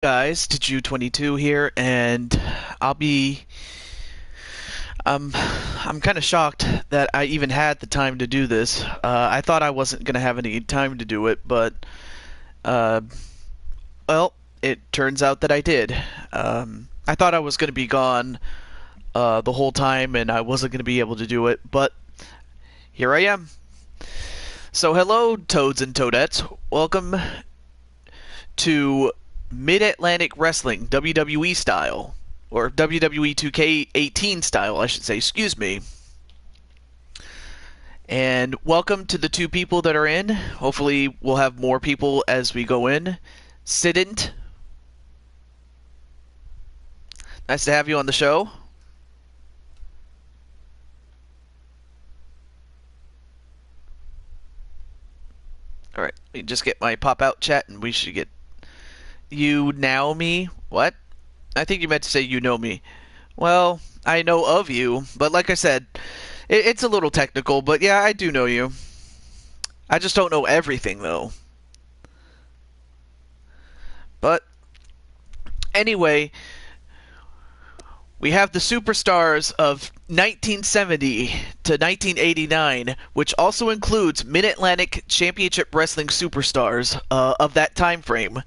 Guys, to Jew22 here, and I'll be I'm kind of shocked that I even had the time to do this. I thought I wasn't gonna have any time to do it, but uh, well, it turns out that I did. I thought I was gonna be gone the whole time, and I wasn't gonna be able to do it, but here I am. So hello, Toads and Toadettes. Welcome to Mid-Atlantic Wrestling, WWE style. Or WWE 2K18 style, I should say. Excuse me. And welcome to the two people that are in. Hopefully we'll have more people as we go in. Sident. Nice to have you on the show. Alright, let me just get my pop-out chat and we should get... You now me? What? I think you meant to say you know me. Well, I know of you, but like I said, it's a little technical, but yeah, I do know you. I just don't know everything, though. But, anyway, we have the superstars of 1970 to 1989, which also includes Mid-Atlantic Championship Wrestling superstars of that time frame.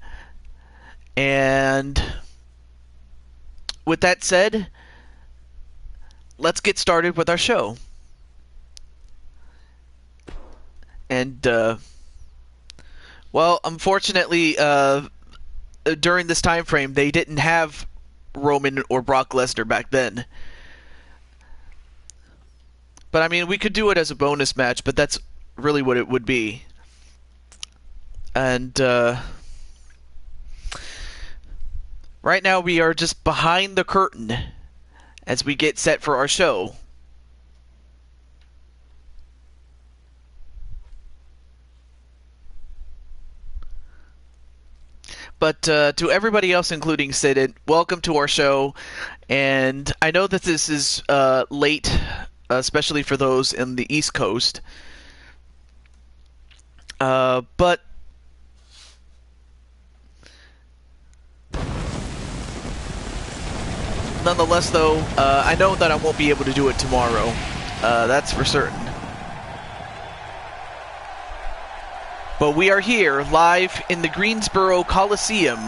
And with that said, let's get started with our show. And, well, unfortunately, during this time frame, they didn't have Roman or Brock Lesnar back then. But, I mean, we could do it as a bonus match, but that's really what it would be. And, right now we are just behind the curtain as we get set for our show. But to everybody else, including Sid, welcome to our show. And I know that this is late, especially for those in the East Coast. But nonetheless, though, I know that I won't be able to do it tomorrow. That's for certain. But we are here, live in the Greensboro Coliseum.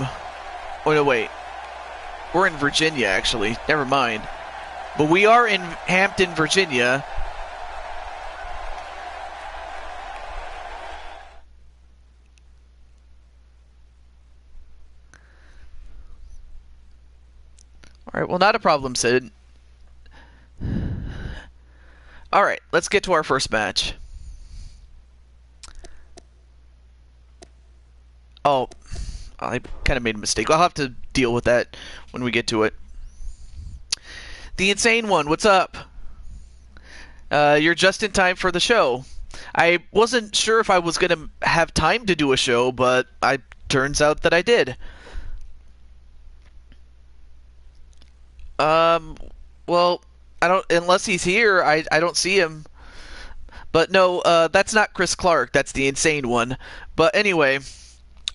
Oh, no, wait. We're in Virginia, actually. Never mind. But we are in Hampton, Virginia. Alright, well, not a problem, Sid. Alright, let's get to our first match. Oh, I kind of made a mistake. I'll have to deal with that when we get to it. The Insane One, what's up? You're just in time for the show. I wasn't sure if I was going to have time to do a show, but it turns out that I did. Well, I don't, unless he's here, I don't see him. But no, that's not Chris Clark, that's the Insane One. But anyway,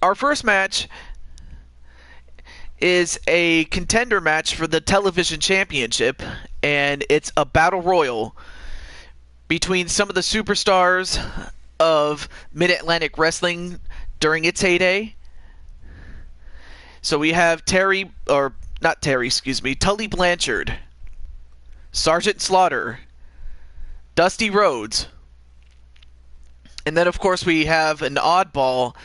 our first match is a contender match for the television championship, and it's a battle royal between some of the superstars of Mid-Atlantic Wrestling during its heyday. So we have Tully Blanchard, Sergeant Slaughter, Dusty Rhodes, and then of course we have an oddball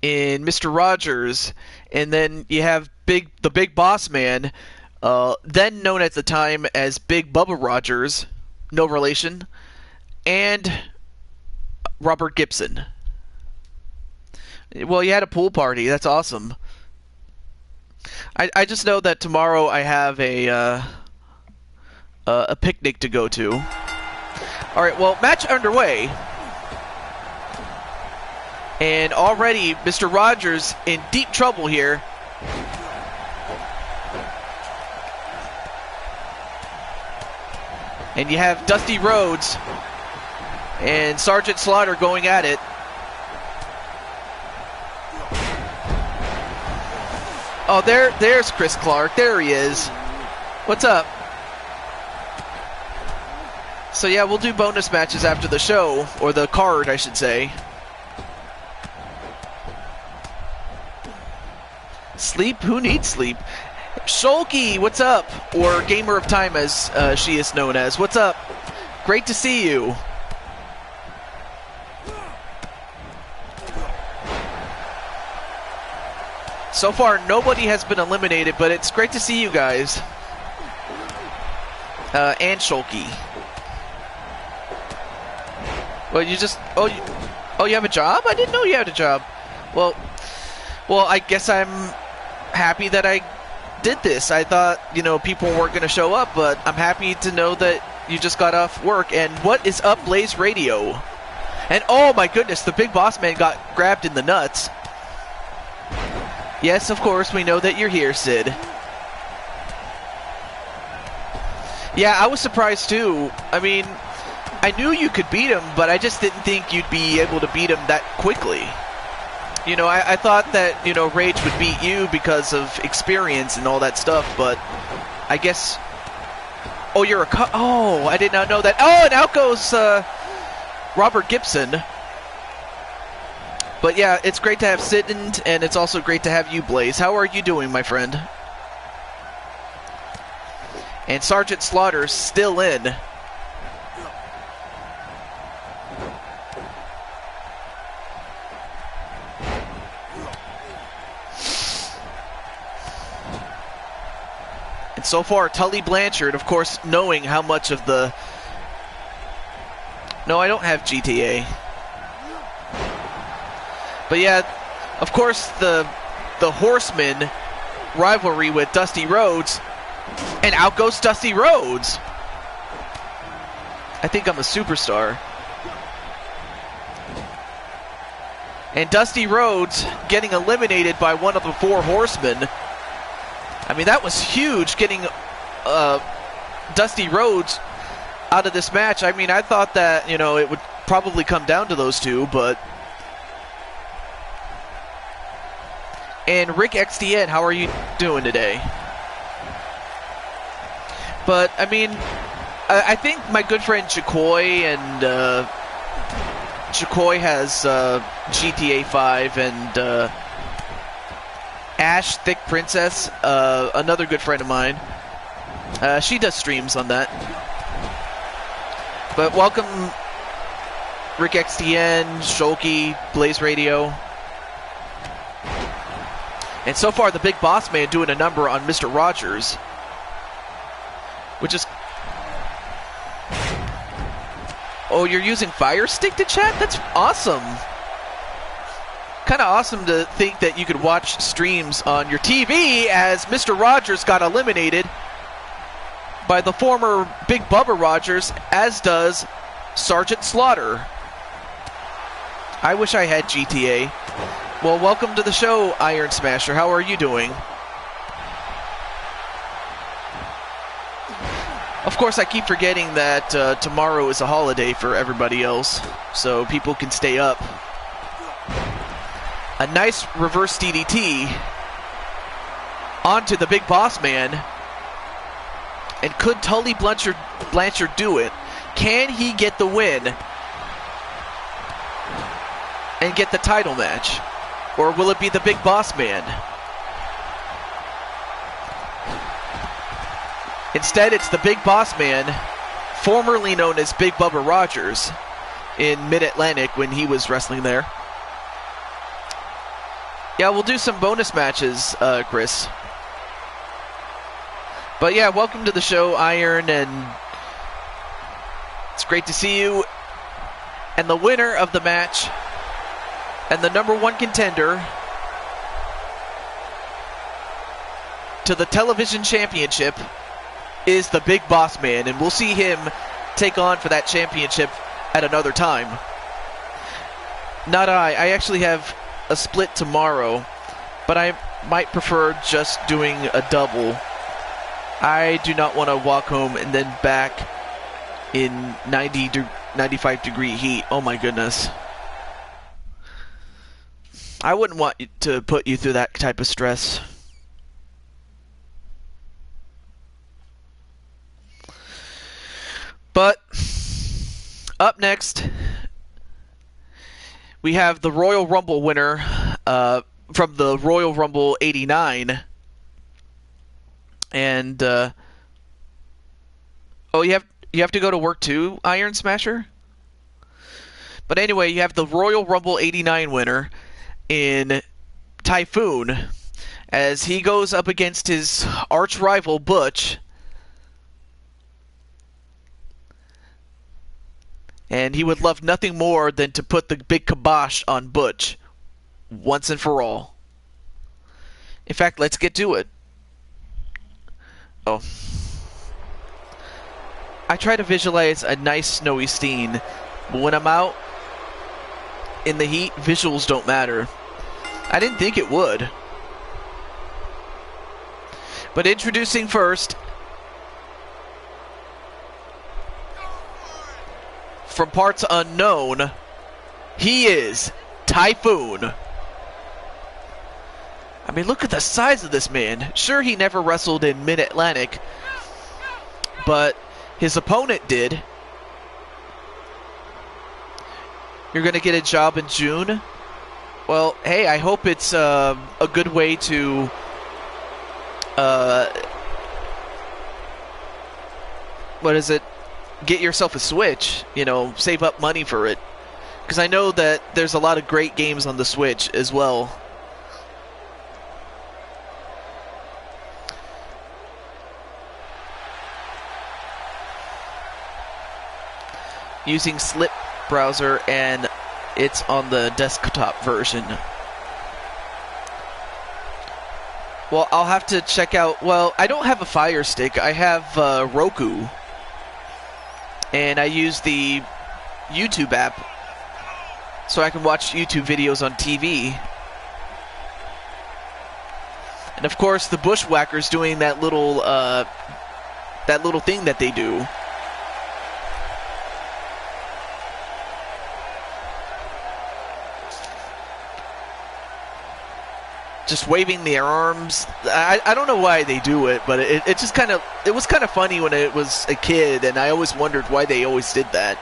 in Mr. Rogers, and then you have the Big Boss Man, then known at the time as Big Bubba Rogers, no relation, and Robert Gibson. Well, you had a pool party. That's awesome. I just know that tomorrow I have a picnic to go to. All right, well, match underway. And already, Mr. Rogers in deep trouble here. And you have Dusty Rhodes and Sergeant Slaughter going at it. Oh, there's Chris Clark. There he is. What's up? So yeah, we'll do bonus matches after the show, or the card, I should say. Sleep? Who needs sleep? Shulky, what's up? Or Gamer of Time, as she is known as. What's up? Great to see you. So far, nobody has been eliminated, but it's great to see you guys. And Shulky. Well, you just... Oh, you have a job? I didn't know you had a job. Well, I guess I'm happy that I did this. I thought, people weren't going to show up, but I'm happy to know that you just got off work. And what is up, Blaze Radio? And oh my goodness, the Big Boss Man got grabbed in the nuts. Yes, of course, we know that you're here, Sid. Yeah, I was surprised too. I mean, I knew you could beat him, but I just didn't think you'd be able to beat him that quickly. I thought that, Rage would beat you because of experience and all that stuff, but I guess... Oh, you're a... Oh, I did not know that. Oh, and out goes Robert Gibson. But yeah, it's great to have Sid, and it's also great to have you, Blaze. How are you doing, my friend? And Sergeant Slaughter's still in. And so far, Tully Blanchard, of course, knowing how much of the... No, I don't have GTA. But yeah, of course, the Horseman rivalry with Dusty Rhodes, and out goes Dusty Rhodes. I think I'm a superstar. And Dusty Rhodes getting eliminated by one of the 4 Horsemen. I mean, that was huge, getting Dusty Rhodes out of this match. I mean, I thought that, it would probably come down to those two, but... And Rick XDN, how are you doing today? But, I mean, I think my good friend Chakoi, and Chakoi has GTA 5, and Ash Thick Princess, another good friend of mine. She does streams on that. But welcome, Rick XDN, Shulky, Blaze Radio. And so far, the Big Boss Man doing a number on Mr. Rogers. Which is... Oh, you're using Fire Stick to chat? That's awesome. Kind of awesome to think that you could watch streams on your TV as Mr. Rogers got eliminated by the former Big Bubba Rogers, as does Sergeant Slaughter. I wish I had GTA. Well, welcome to the show, Iron Smasher. How are you doing? Of course, I keep forgetting that tomorrow is a holiday for everybody else, so people can stay up. A nice reverse DDT onto the Big Boss Man. And could Tully Blanchard do it? Can he get the win and get the title match? Or will it be the Big Boss Man? Instead, it's the Big Boss Man, formerly known as Big Bubba Rogers, in Mid-Atlantic when he was wrestling there. Yeah, we'll do some bonus matches, Chris. But yeah, welcome to the show, Iron, and it's great to see you. And the winner of the match, and the #1 contender to the television championship, is the Big Boss Man, and we'll see him take on for that championship at another time. Not I actually have a split tomorrow, but I might prefer just doing a double. I do not want to walk home and then back in 95 degree heat. Oh my goodness. I wouldn't want to put you through that type of stress. But up next, we have the Royal Rumble winner from the Royal Rumble '89, and oh, you have to go to work too, Iron Smasher. But anyway, you have the Royal Rumble '89 winner in Typhoon, as he goes up against his arch rival Butch. And he would love nothing more than to put the big kibosh on Butch once and for all. In fact, let's get to it. Oh. I try to visualize a nice snowy scene, but when I'm out in the heat, visuals don't matter. I didn't think it would. But introducing first, from parts unknown, he is Typhoon. I mean, look at the size of this man. Sure, he never wrestled in Mid-Atlantic, but his opponent did. You're going to get a job in June? Well, hey, I hope it's a good way to what is it? Get yourself a Switch, you know, save up money for it. Because I know that there's a lot of great games on the Switch as well. Using Slip browser, and it's on the desktop version. Well, I'll have to check out. Well, I don't have a Fire Stick. I have Roku. And I use the YouTube app so I can watch YouTube videos on TV. And of course, the Bushwhackers doing that little thing that they do. Just waving their arms. I don't know why they do it, but it just kind of, it was kind of funny when it was a kid, and I always wondered why they always did that.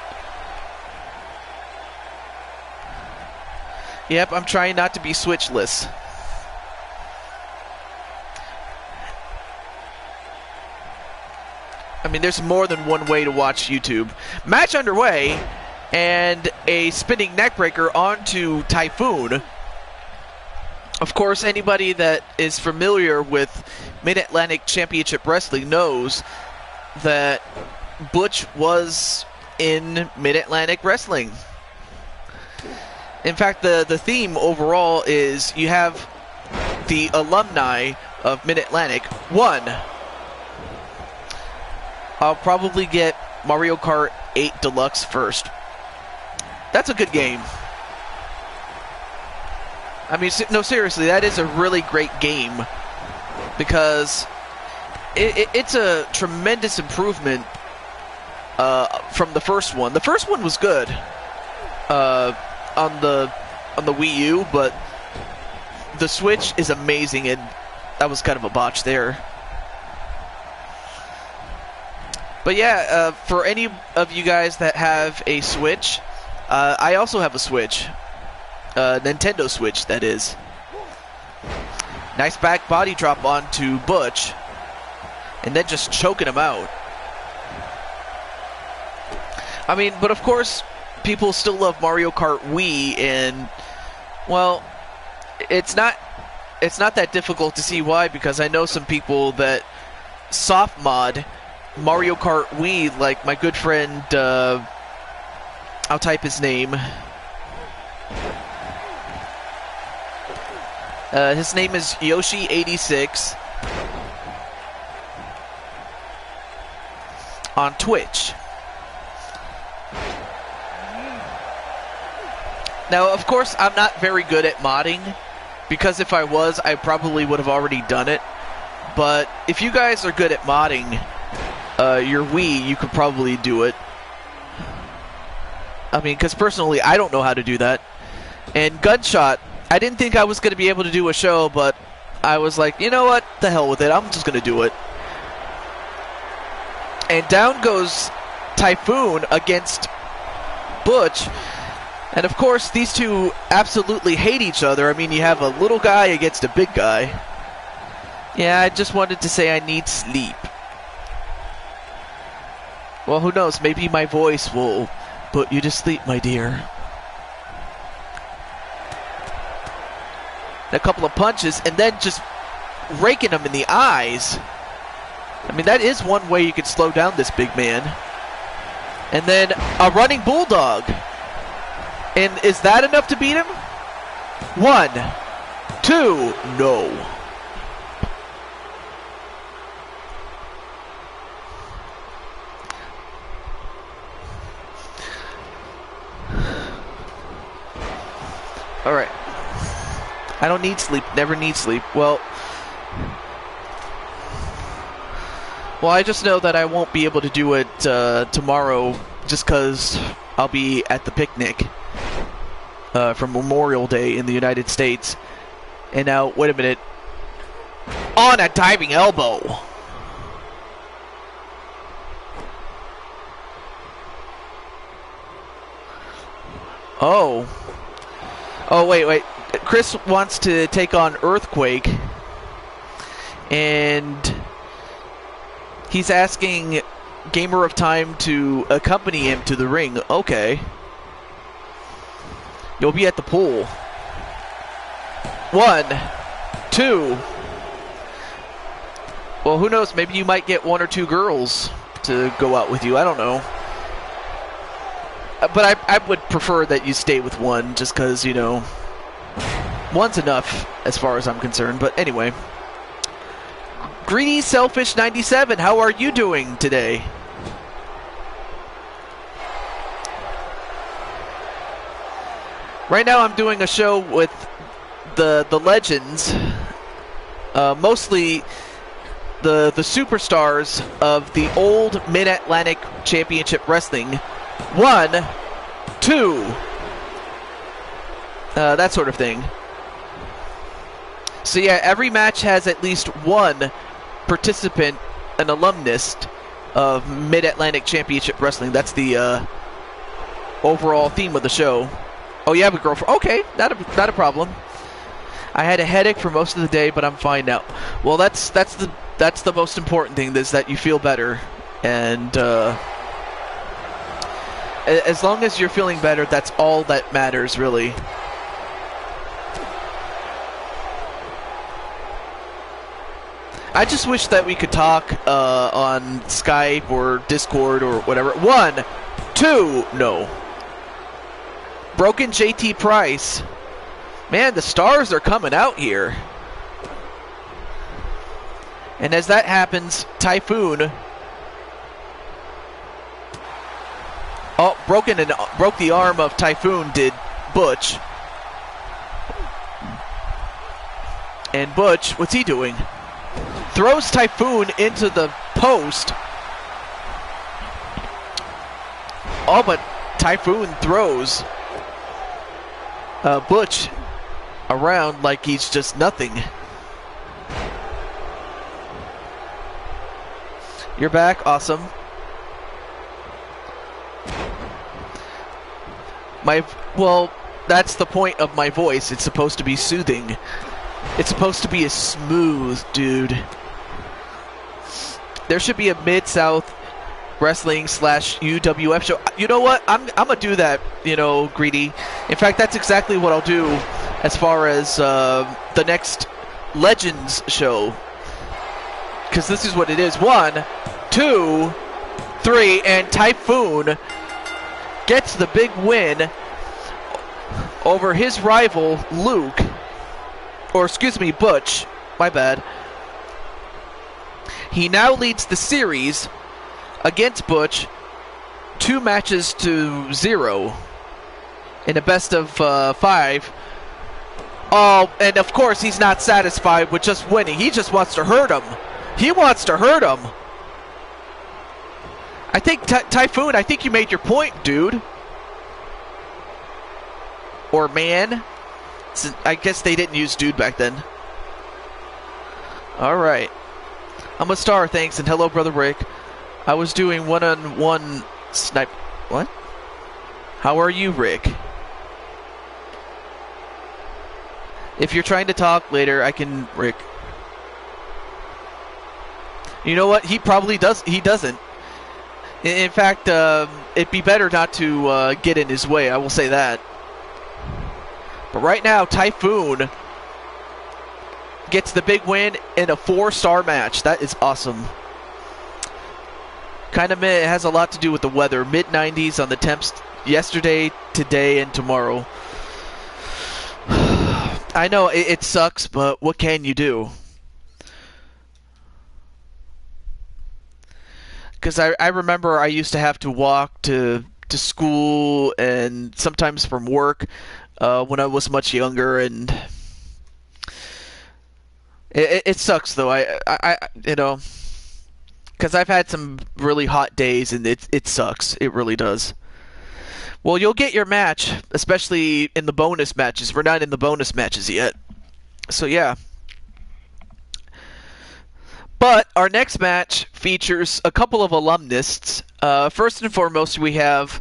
Yep, I'm trying not to be switchless. I mean, there's more than one way to watch YouTube. Match underway, and a spinning neckbreaker onto Typhoon. Of course, anybody that is familiar with Mid-Atlantic Championship Wrestling knows that Butch was in Mid-Atlantic Wrestling. In fact, the theme overall is you have the alumni of Mid-Atlantic. One, I'll probably get Mario Kart 8 Deluxe first. That's a good game. I mean, no, seriously, that is a really great game, because it's a tremendous improvement from the first one. The first one was good on the Wii U, but the Switch is amazing, and that was kind of a botch there. But yeah, for any of you guys that have a Switch, I also have a Switch. Nintendo Switch, that is. Nice back body drop onto Butch, and then just choking him out. I mean, but of course, people still love Mario Kart Wii, and well, it's not that difficult to see why, because I know some people that soft mod Mario Kart Wii, like my good friend, I'll type his name. His name is Yoshi86 on Twitch. Now, of course, I'm not very good at modding, because if I was, I probably would have already done it. But if you guys are good at modding your Wii, you could probably do it. I mean, because personally, I don't know how to do that. And Gunshot, I didn't think I was going to be able to do a show, but I was like, you know what? The hell with it. I'm just going to do it. And down goes Typhoon against Butch. And of course, these two absolutely hate each other. I mean, you have a little guy against a big guy. Yeah, I just wanted to say I need sleep. Well, who knows? Maybe my voice will put you to sleep, my dear. A couple of punches, and then just raking him in the eyes. I mean, that is one way you could slow down this big man. And then a running bulldog. And is that enough to beat him? 1, 2, no. All right. I don't need sleep. Never need sleep. Well, I just know that I won't be able to do it tomorrow just because I'll be at the picnic for Memorial Day in the United States. And now, wait a minute. On a diving elbow. Oh. Oh, wait. Chris wants to take on Earthquake. And he's asking Gamer of Time to accompany him to the ring. Okay. You'll be at the pool. 1, 2. Well, who knows? Maybe you might get 1 or 2 girls to go out with you. I don't know. But I would prefer that you stay with 1 just because, you know, 1's enough as far as I'm concerned. But anyway. Greedy Selfish 97, how are you doing today? Right now I'm doing a show with the legends, mostly the superstars of the old Mid-Atlantic Championship Wrestling. 1, 2, that sort of thing. So yeah, every match has at least 1 participant, an alumnus of Mid-Atlantic Championship Wrestling. That's the overall theme of the show. Oh, you have a girlfriend? Okay, not a problem. I had a headache for most of the day, but I'm fine now. Well, that's the most important thing, is that you feel better, and as long as you're feeling better, that's all that matters, really. I just wish that we could talk on Skype or Discord or whatever. 1, 2, no. Broken JT Price. Man, the stars are coming out here. And as that happens, Typhoon. Oh, broke the arm of Typhoon, did Butch. And Butch, what's he doing? Throws Typhoon into the post. Oh, but Typhoon throws Butch around like he's just nothing. You're back, awesome. Well, that's the point of my voice. It's supposed to be soothing. It's supposed to be a smooth dude. There should be a Mid-South Wrestling / UWF show. You know what? I'm gonna do that, you know, Greedy. In fact, that's exactly what I'll do as far as the next Legends show. Because this is what it is. 1, 2, 3, and Typhoon gets the big win over his rival, Luke. Or, excuse me, Butch. My bad. He now leads the series against Butch 2 matches to 0 in a best of 5. Oh, and of course he's not satisfied with just winning. He just wants to hurt him. He wants to hurt him. I think, Typhoon, I think you made your point, dude. Or man. I guess they didn't use dude back then. Alright. I'm a star, thanks, and hello, Brother Rick. I was doing one-on-one Snipe. What? How are you, Rick? If you're trying to talk later, I can... Rick. You know what? He probably does. He doesn't. In fact, it'd be better not to get in his way. I will say that. But right now, Typhoon gets the big win in a 4-star match. That is awesome. Kind of it has a lot to do with the weather. Mid-90s on the temps yesterday, today, and tomorrow. I know it sucks, but what can you do? Because I remember I used to have to walk to school and sometimes from work when I was much younger, and it sucks though. I you know, because I've had some really hot days and it sucks. It really does. Well, you'll get your match, especially in the bonus matches. We're not in the bonus matches yet, so yeah. But our next match features a couple of alumnists. First and foremost, we have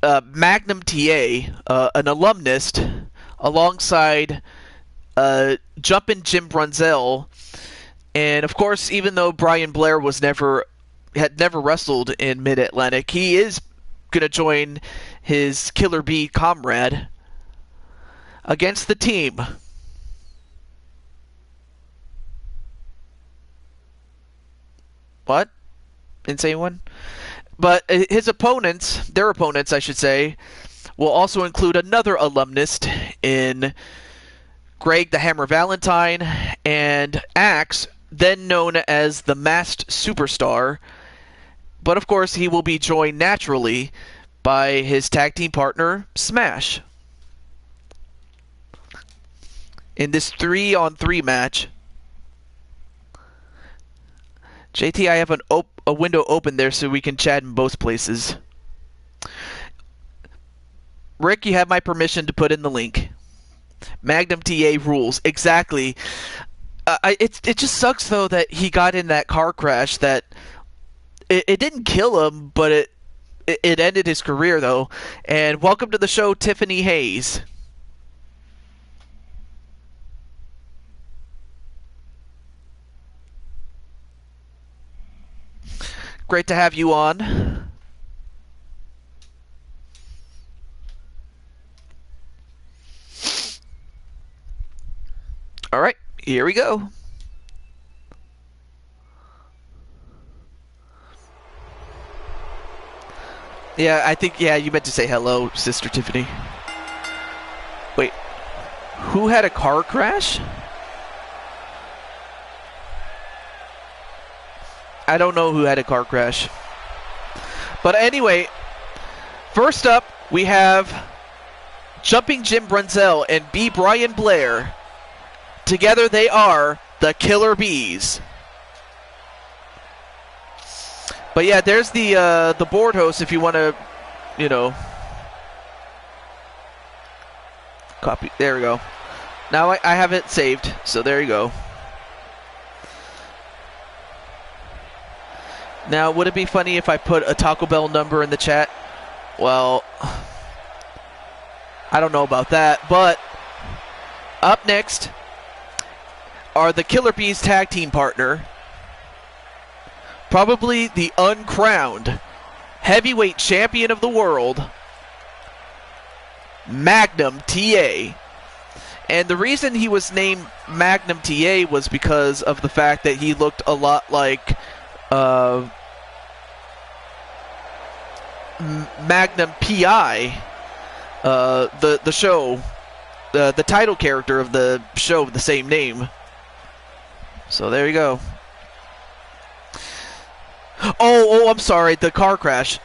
Magnum TA, an alumnist, alongside Jumpin' Jim Brunzell. And of course, even though Brian Blair had never wrestled in Mid-Atlantic, he is going to join his Killer Bee comrade against the team. What? Insane one? But their opponents, I should say, will also include another alumnus in Greg the Hammer Valentine and Axe, then known as the Masked Superstar. But of course, he will be joined naturally by his tag team partner, Smash. In this 3-on-3 match, JT, I have a window open there so we can chat in both places. Rick, you have my permission to put in the link. Magnum TA rules. Exactly. It just sucks, though, that he got in that car crash that... It didn't kill him, but it ended his career, though. And welcome to the show, Tiffany Hayes. Great to have you on. All right, here we go. Yeah, I think, you meant to say hello, Sister Tiffany. Wait, who had a car crash? I don't know who had a car crash. But anyway, first up, we have Jumping Jim Brunzell and B. Brian Blair. Together they are the Killer Bees. But yeah, there's the board host if you want to, copy. There we go. Now I have it saved, so there you go. Now, would it be funny if I put a Taco Bell number in the chat? Well, I don't know about that, but up next are the Killer Bees tag team partner, probably the uncrowned heavyweight champion of the world, Magnum TA. And the reason he was named Magnum TA was because of the fact that he looked a lot like Magnum PI, the show, the title character of the show with the same name. So there you go. Oh, I'm sorry, the car crash.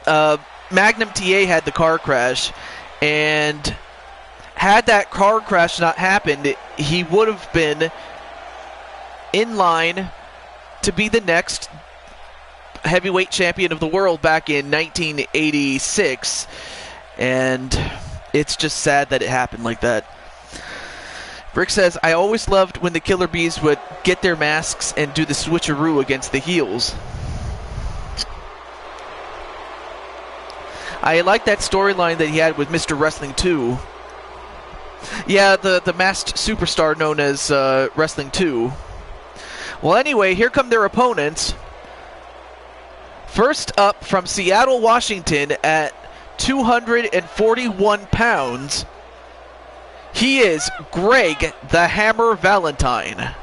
Magnum TA had the car crash, and had that car crash not happened, he would have been in line to be the next heavyweight champion of the world back in 1986, and it's just sad that it happened like that. Rick says, I always loved when the Killer Bees would get their masks and do the switcheroo against the heels. I like that storyline that he had with Mr. Wrestling 2. Yeah, the masked superstar known as Wrestling 2. Well, anyway, here come their opponents. First up from Seattle, Washington at 241 pounds, he is Greg the Hammer Valentine.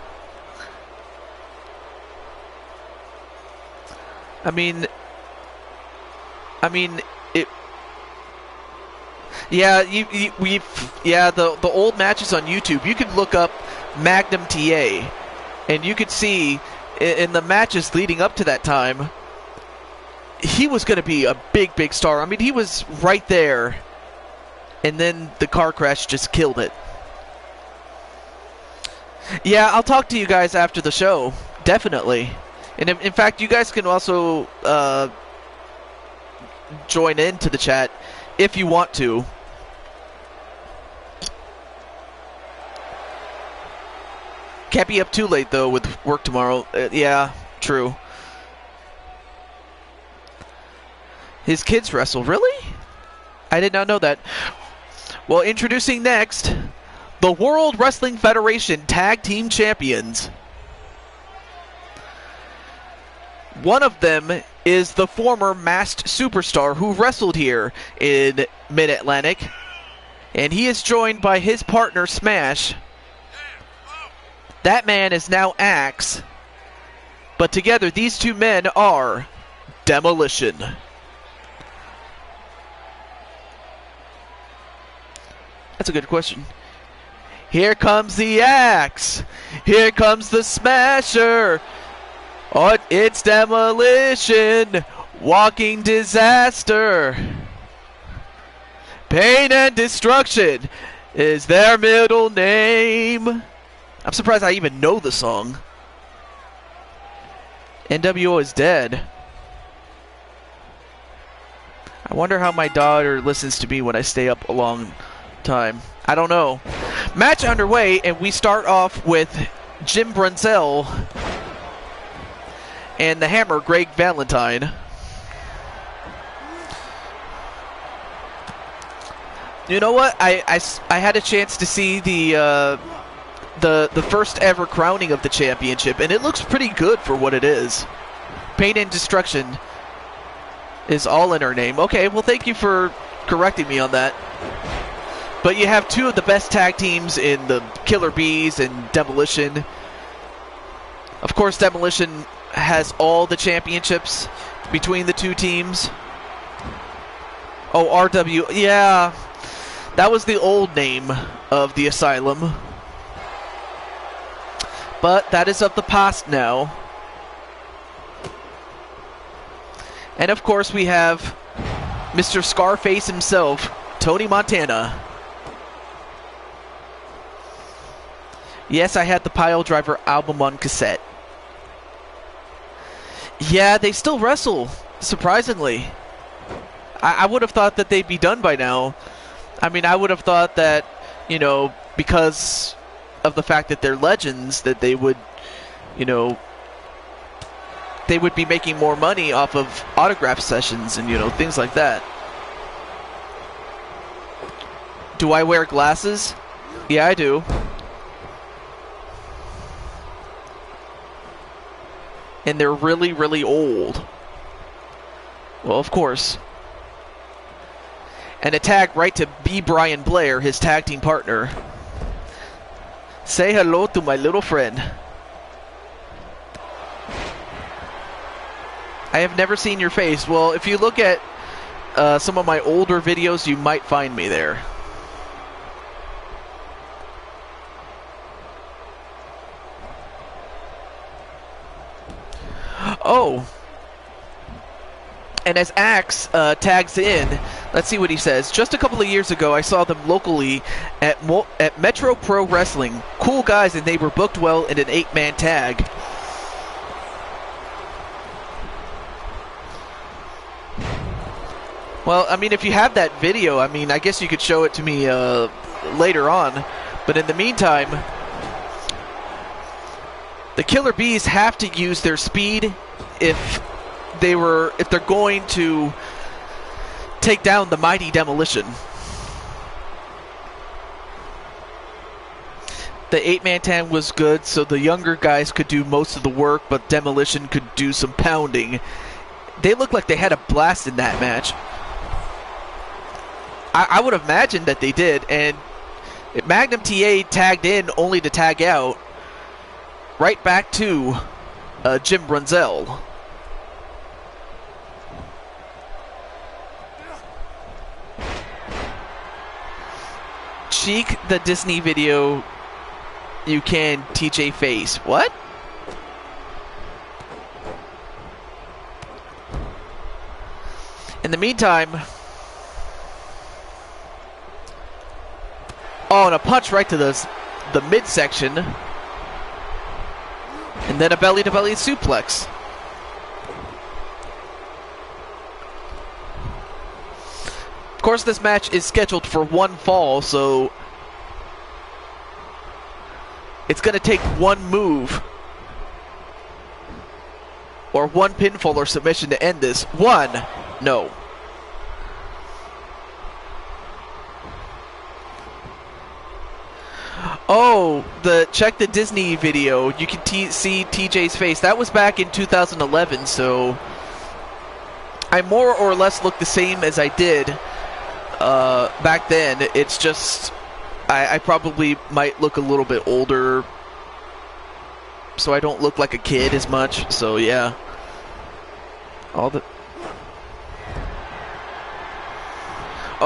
I mean, it. Yeah, the old matches on YouTube. You could look up Magnum TA, and you could see in the matches leading up to that time, he was going to be a big star. I mean, he was right there, and then the car crash just killed it. Yeah, I'll talk to you guys after the show, definitely. And in fact, you guys can also join into the chat if you want to. Can't be up too late, though, with work tomorrow. Yeah, true. His kids wrestle. Really? I did not know that. Well, introducing next, the World Wrestling Federation Tag Team Champions. One of them is the former masked superstar who wrestled here in Mid-Atlantic, and he is joined by his partner Smash. That man is now Axe, but together these two men are Demolition. That's a good question. Here comes the Axe. Here comes the Smasher. Oh, it's Demolition. Walking Disaster. Pain and Destruction is their middle name. I'm surprised I even know the song. NWO is dead. I wonder how my daughter listens to me when I stay up a long time. I don't know. Match underway, and we start off with Jim Brunzell and the Hammer, Greg Valentine. You know what? I had a chance to see the first ever crowning of the championship, and it looks pretty good for what it is. Pain and Destruction is all in her name. Okay, well, thank you for correcting me on that. But you have two of the best tag teams in the Killer Bees and Demolition. Of course, Demolition has all the championships between the two teams. Oh, RW. Yeah, that was the old name of the Asylum. But that is of the past now. And of course, we have Mr. Scarface himself, Tony Montana. Yes, I had the Pile Driver album on cassette. Yeah, they still wrestle, surprisingly. I would have thought that they'd be done by now. I mean, I would have thought that, you know, because of the fact that they're legends, that they would, you know, they would be making more money off of autograph sessions and, you know, things like that. Do I wear glasses? Yeah, I do. And they're really, really old. Well, of course. And a tag right to B. Brian Blair, his tag team partner. Say hello to my little friend. I have never seen your face. Well, if you look at some of my older videos, you might find me there. Oh. And as Axe tags in, let's see what he says. Just a couple of years ago, I saw them locally at Metro Pro Wrestling. Cool guys, and they were booked well in an 8-man tag. Well, I mean, if you have that video, I mean, I guess you could show it to me later on. But in the meantime, the Killer Bees have to use their speed if they're going to take down the mighty Demolition. The 8-man tag was good, so the younger guys could do most of the work, but Demolition could do some pounding. They looked like they had a blast in that match. I would have imagined that they did, and Magnum TA tagged in only to tag out. Right back to Jim Brunzell. Cheek the Disney video. You can TJ face. What? In the meantime... Oh, and a punch right to the midsection. And then a belly-to-belly suplex. Of course, this match is scheduled for one fall, so it's going to take one move or one pinfall or submission to end this. One. No. Oh, check the Disney video. You can see TJ's face. That was back in 2011, so I more or less look the same as I did back then. It's just I probably might look a little bit older, so I don't look like a kid as much. So yeah, oh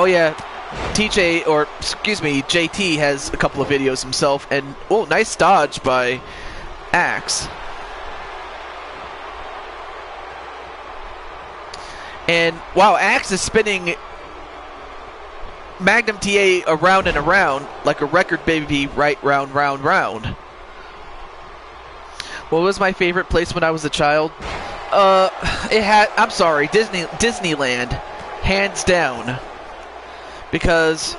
yeah. TJ, or excuse me, JT has a couple of videos himself, and oh, nice dodge by Axe. And wow, Axe is spinning Magnum TA around and around like a record baby, right round, round, round. What was my favorite place when I was a child? I'm sorry, Disneyland, hands down. Because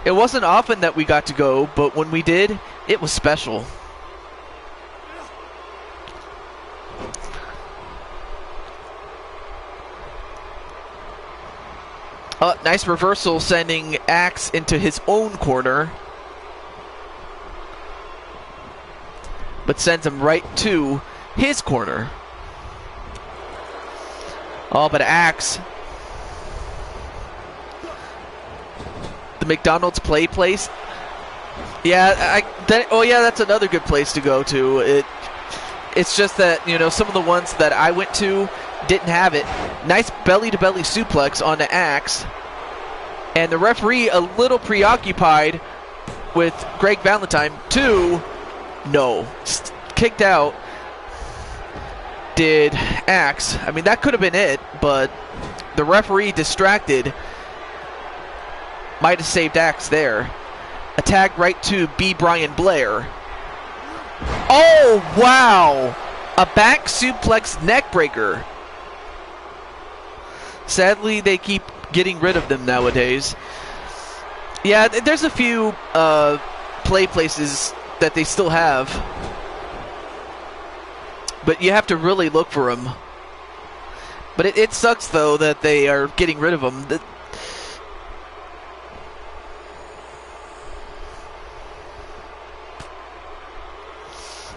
it wasn't often that we got to go, but when we did, it was special. Nice reversal, sending Axe into his own corner. But sends him right to his corner. Oh, but Axe... The McDonald's play place. Yeah, that's another good place to go to. It's just that, you know, some of the ones that I went to didn't have it. Nice belly-to-belly suplex on the Axe. And the referee a little preoccupied with Greg Valentine. No. Kicked out. Did Axe. I mean, that could have been it, but the referee distracted. Might have saved Axe there. A tag right to B. Brian Blair. Oh, wow! A back suplex neckbreaker. Sadly, they keep getting rid of them nowadays. Yeah, there's a few play places that they still have. But you have to really look for them. But it sucks, though, that they are getting rid of them.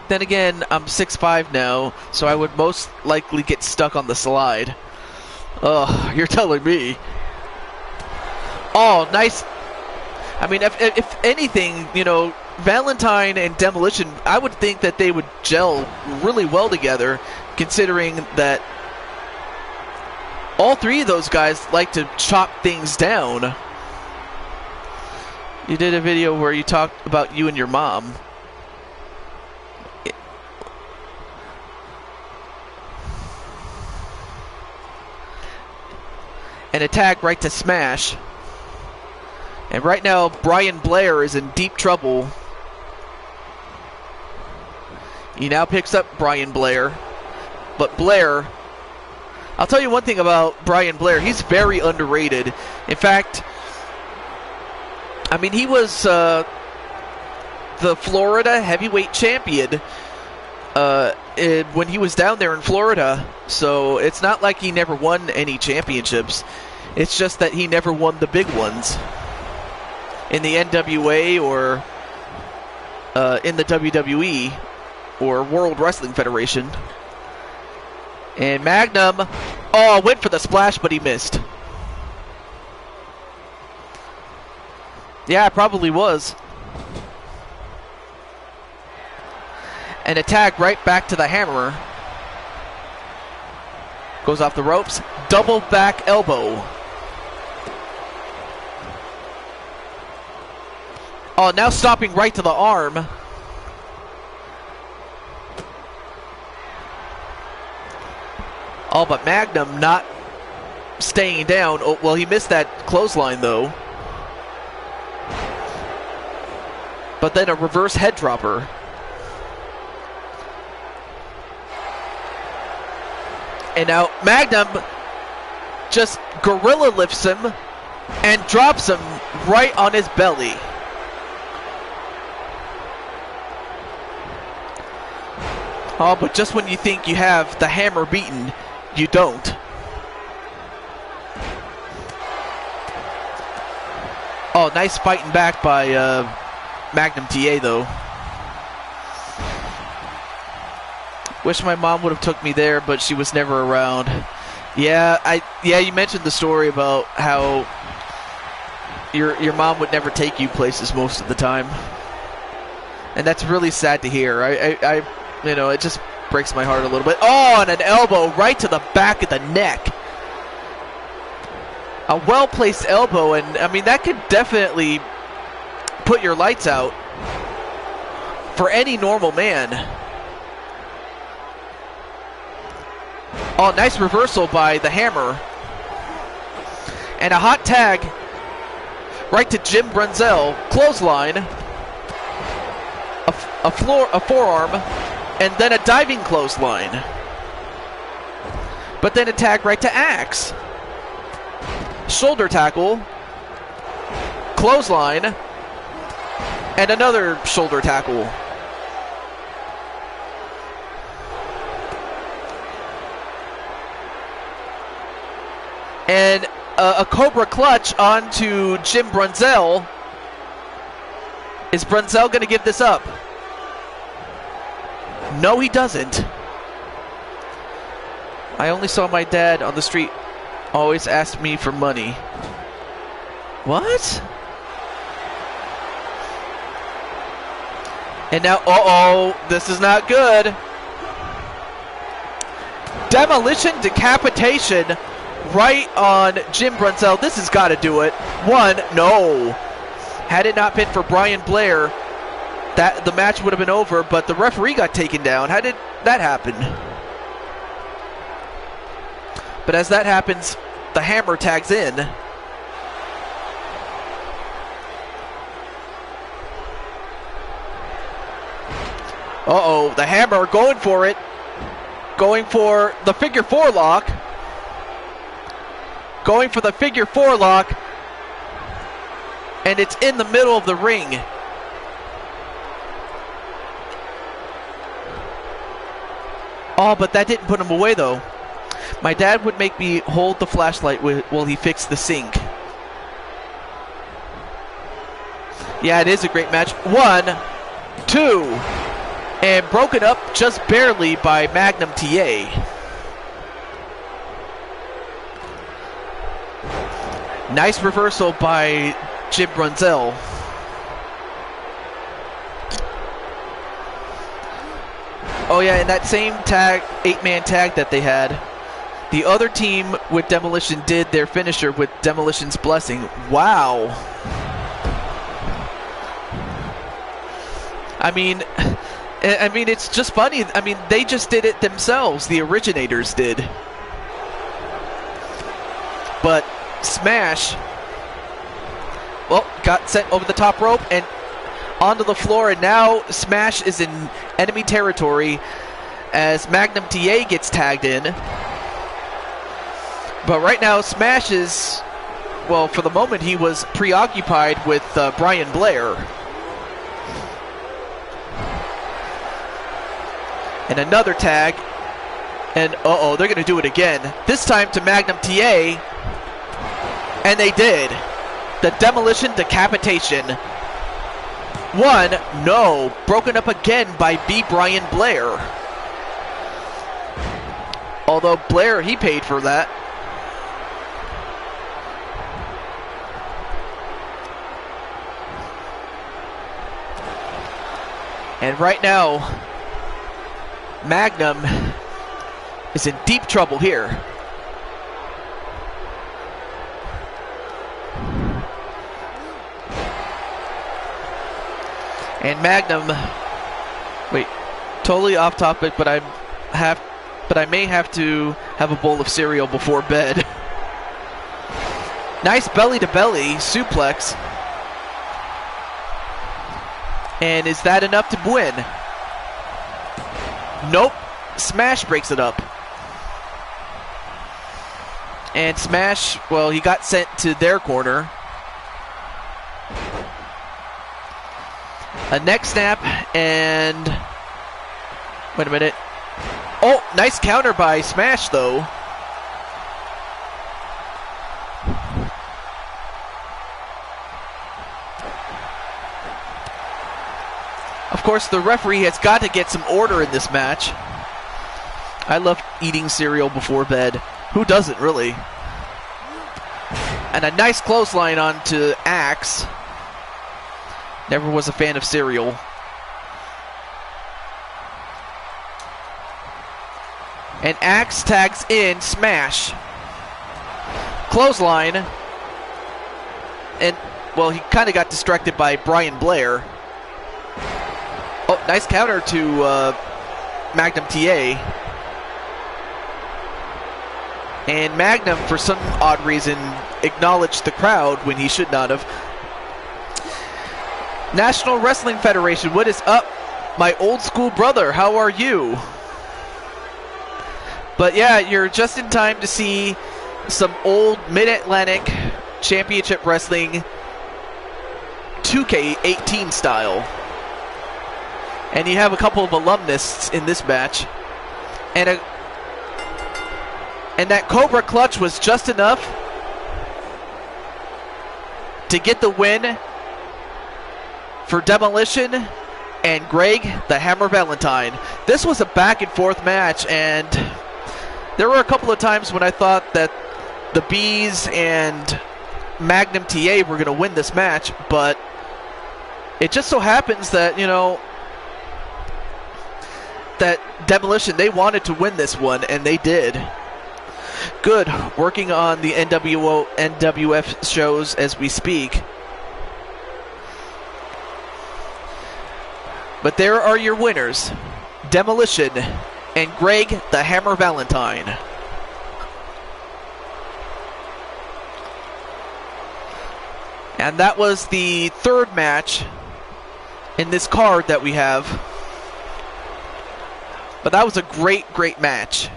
Then again, I'm 6'5" now, so I would most likely get stuck on the slide. Ugh, you're telling me. Oh, nice. I mean, if anything, you know, Valentine and Demolition, I would think that they would gel really well together, considering that all three of those guys like to chop things down. You did a video where you talked about you and your mom. And a tag right to Smash. And right now, Brian Blair is in deep trouble. He now picks up Brian Blair. But Blair, I'll tell you one thing about Brian Blair. He's very underrated. In fact, I mean, he was the Florida heavyweight champion when he was down there in Florida. So it's not like he never won any championships. It's just that he never won the big ones in the NWA or in the WWE or World Wrestling Federation. And Magnum, went for the splash, but he missed. Yeah, it probably was. And a tag right back to the Hammer. Goes off the ropes. Double back elbow. Oh, now stopping right to the arm. Oh, but Magnum not staying down. Oh, well, he missed that clothesline, though. But then a reverse head dropper. And now Magnum just gorilla lifts him and drops him right on his belly. Oh, but just when you think you have the Hammer beaten, you don't. Oh, nice fighting back by Magnum TA, though. Wish my mom would have took me there, but she was never around. Yeah, you mentioned the story about how your mom would never take you places most of the time, and that's really sad to hear. I it just breaks my heart a little bit. Oh, and an elbow right to the back of the neck. A well-placed elbow, and I mean that could definitely put your lights out for any normal man. Oh, nice reversal by the Hammer. And a hot tag right to Jim Brunzell. Clothesline. A forearm. And then a diving clothesline. But then a tag right to Axe. Shoulder tackle. Clothesline. And another shoulder tackle. And a Cobra clutch onto Jim Brunzell. Is Brunzell going to give this up? No, he doesn't. I only saw my dad on the street always ask me for money. What? And now, this is not good. Demolition decapitation right on Jim Brunzell. This has got to do it. One, no. Had it not been for Brian Blair, the match would have been over, but the referee got taken down. How did that happen? But as that happens, the Hammer tags in. The Hammer going for it. Going for the figure four lock. Going for the figure four lock. And it's in the middle of the ring. Oh, but that didn't put him away, though. My dad would make me hold the flashlight while he fixed the sink. Yeah, it is a great match. 1, 2, and broken up just barely by Magnum TA. Nice reversal by Jim Brunzell. Oh yeah, and that same tag, 8-man tag that they had, the other team with Demolition did their finisher with Demolition's Blessing. Wow. I mean, it's just funny. I mean, they just did it themselves. The originators did. But Smash, well, got sent over the top rope and onto the floor, and now Smash is in enemy territory as Magnum TA gets tagged in. But right now, Smash is, well, for the moment, he was preoccupied with Brian Blair. And another tag. And, they're going to do it again. This time to Magnum TA. And they did. The demolition decapitation. One, no. Broken up again by B. Brian Blair. Although Blair, he paid for that. And right now, Magnum is in deep trouble here. And Magnum, wait, totally off topic, but I may have to have a bowl of cereal before bed. Nice belly-to-belly suplex. And is that enough to win? Nope. Smash breaks it up. And Smash, well, he got sent to their corner. A neck snap, and wait a minute. Oh, nice counter by Smash, though. Of course, the referee has got to get some order in this match. I love eating cereal before bed. Who doesn't, really? And a nice clothesline onto Axe. Never was a fan of cereal. And Axe tags in Smash. Clothesline. And, well, he kind of got distracted by Brian Blair. Oh, nice counter to Magnum TA. And Magnum, for some odd reason, acknowledged the crowd when he should not have. National Wrestling Federation, what is up? My old school brother, how are you? But yeah, you're just in time to see some old Mid-Atlantic Championship Wrestling 2K18 style. And you have a couple of alumnists in this match. And that Cobra Clutch was just enough to get the win for Demolition and Greg the Hammer Valentine. This was a back and forth match, and there were a couple of times when I thought that the Bees and Magnum TA were going to win this match, but it just so happens that, you know, that Demolition, they wanted to win this one, and they did. Good. Working on the NWF shows as we speak. But there are your winners, Demolition and Greg the Hammer Valentine. And that was the third match in this card that we have. But that was a great, great match.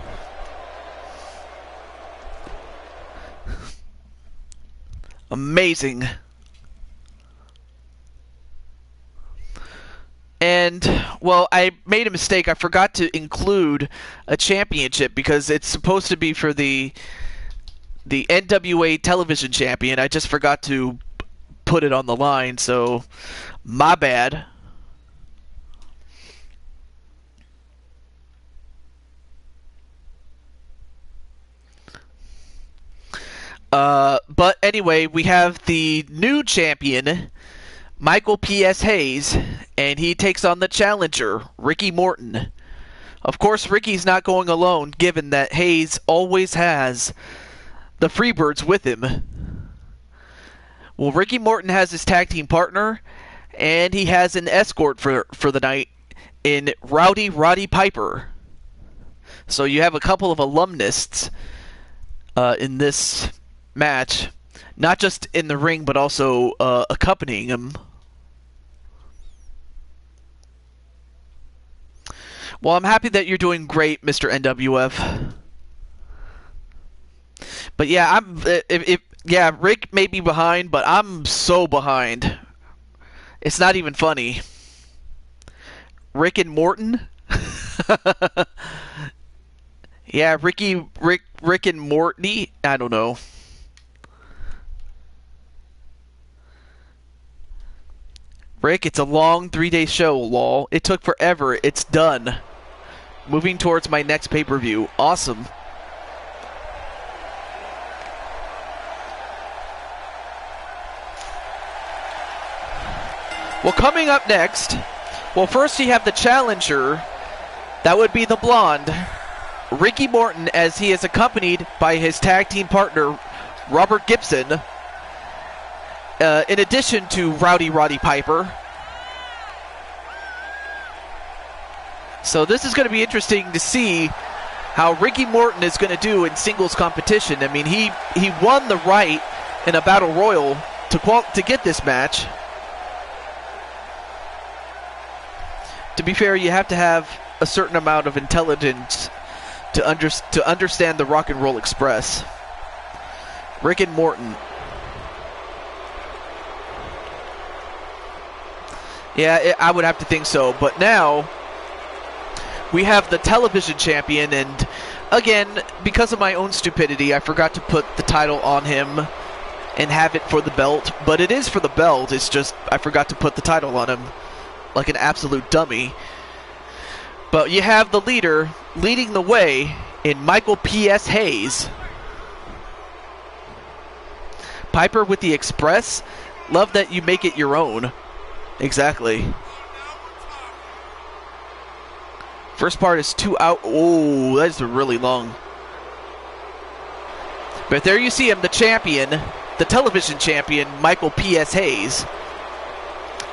Amazing. And, well, I made a mistake. I forgot to include a championship because it's supposed to be for the NWA television champion. I just forgot to put it on the line, so my bad. But anyway, we have the new champion, Michael P.S. Hayes, and he takes on the challenger, Ricky Morton. Of course, Ricky's not going alone, given that Hayes always has the Freebirds with him. Well, Ricky Morton has his tag team partner, and he has an escort for the night in Rowdy Roddy Piper. So you have a couple of alumnists in this match, not just in the ring, but also accompanying him. Well, I'm happy that you're doing great, Mr. NWF. But yeah, yeah, Rick may be behind, but I'm so behind. It's not even funny. Rick and Morton? Yeah, Rick and Morty? I don't know. Rick, it's a long 3-day show, lol. It took forever. It's done. Moving towards my next pay-per-view. Awesome. Well, coming up next, well, first you have the challenger. That would be the blonde, Ricky Morton, as he is accompanied by his tag team partner, Robert Gibson, in addition to Rowdy Roddy Piper. So this is going to be interesting to see how Ricky Morton is going to do in singles competition. I mean, he won the right in a battle royal to get this match. To be fair, you have to have a certain amount of intelligence to understand the Rock and Roll Express. Rick and Morton. Yeah, I would have to think so. But now we have the television champion, and again, because of my own stupidity, I forgot to put the title on him and have it for the belt. But it is for the belt. It's just I forgot to put the title on him like an absolute dummy. But you have the leader leading the way in Michael P.S. Hayes. Piper with the Express. Love that you make it your own. Exactly. First part is 2 out. Oh, that's really long. But there you see him, the champion, the television champion, Michael P.S. Hayes.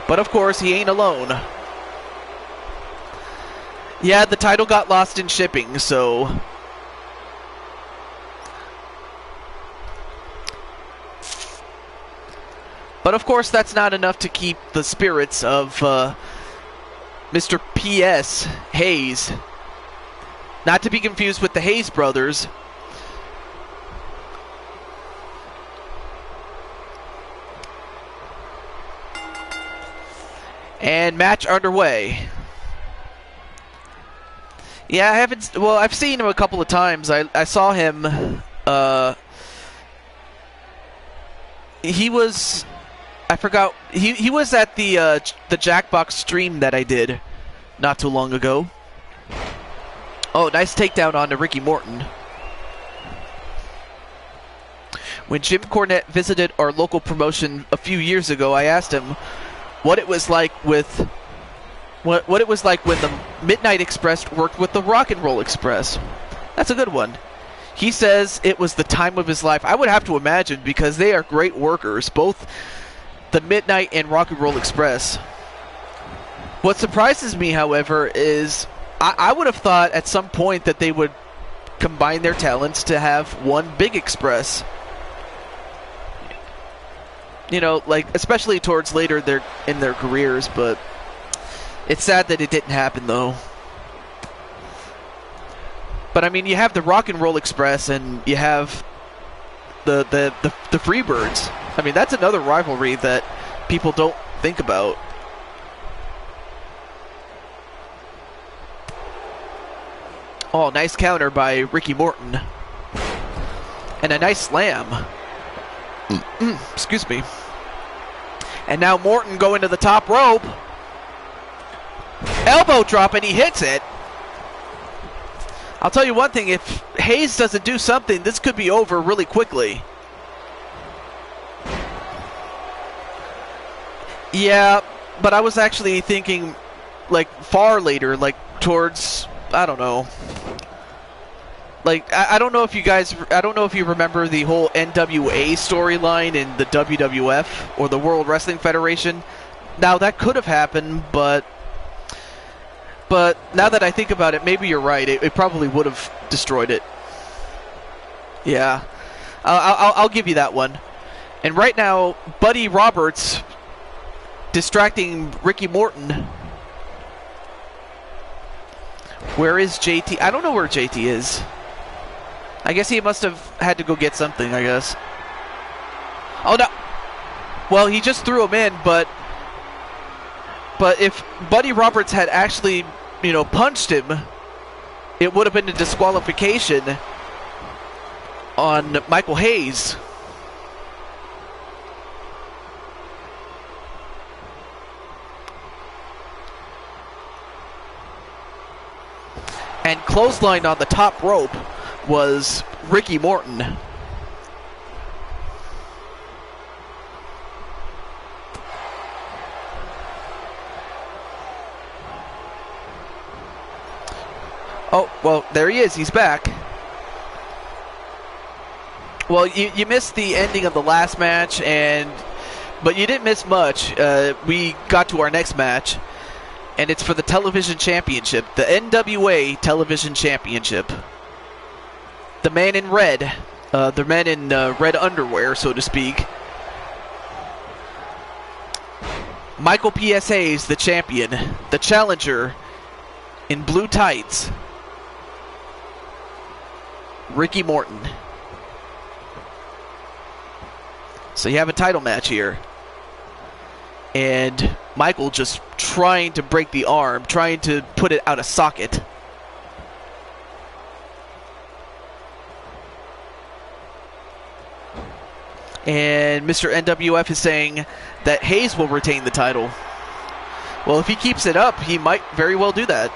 But of course, he ain't alone. Yeah, the title got lost in shipping, so... But of course, that's not enough to keep the spirits of Mr. P.S. Hayes. Not to be confused with the Hayes brothers. And match underway. Yeah, I've seen him a couple of times. I saw him, he was, I forgot, he was at the Jackbox stream that I did not too long ago. Oh, nice takedown onto Ricky Morton. When Jim Cornette visited our local promotion a few years ago, I asked him what it was like with what it was like when the Midnight Express worked with the Rock and Roll Express. That's a good one. He says it was the time of his life. I would have to imagine, because they are great workers, both the Midnight and Rock and Roll Express. What surprises me, however, is I would have thought at some point that they would combine their talents to have one big express. You know, like, especially towards later in their careers, but it's sad that it didn't happen, though. But I mean, you have the Rock and Roll Express, and you have the Freebirds. I mean, that's another rivalry that people don't think about. Oh, nice counter by Ricky Morton, and a nice slam. Excuse me. And now Morton going to the top rope. Elbow drop, and he hits it. I'll tell you one thing, if Hayes doesn't do something, this could be over really quickly. Yeah, but I was actually thinking, like, far later, like, towards, I don't know. Like, I don't know if you guys, I don't know if you remember the whole NWA storyline in the WWF, or the World Wrestling Federation. Now, that could have happened, but now that I think about it, maybe you're right. It probably would have destroyed it. Yeah. I'll give you that one. And right now, Buddy Roberts distracting Ricky Morton. Where is JT? I don't know where JT is. I guess he must have had to go get something, I guess. Oh, no. Well, he just threw him in, but if Buddy Roberts had actually, punched him, it would have been a disqualification on Michael Hayes. and clotheslined on the top rope was Ricky Morton. Oh, well, there he is. He's back. Well, you missed the ending of the last match, but you didn't miss much. We got to our next match, and it's for the television championship, the NWA television championship. The man in red, the man in red underwear, so to speak. Michael P.S. Hayes, the champion, the challenger in blue tights. Ricky Morton. So you have a title match here. And Michael just trying to break the arm, trying to put it out of socket. And Mr. NWF is saying that Hayes will retain the title. Well, if he keeps it up, he might very well do that.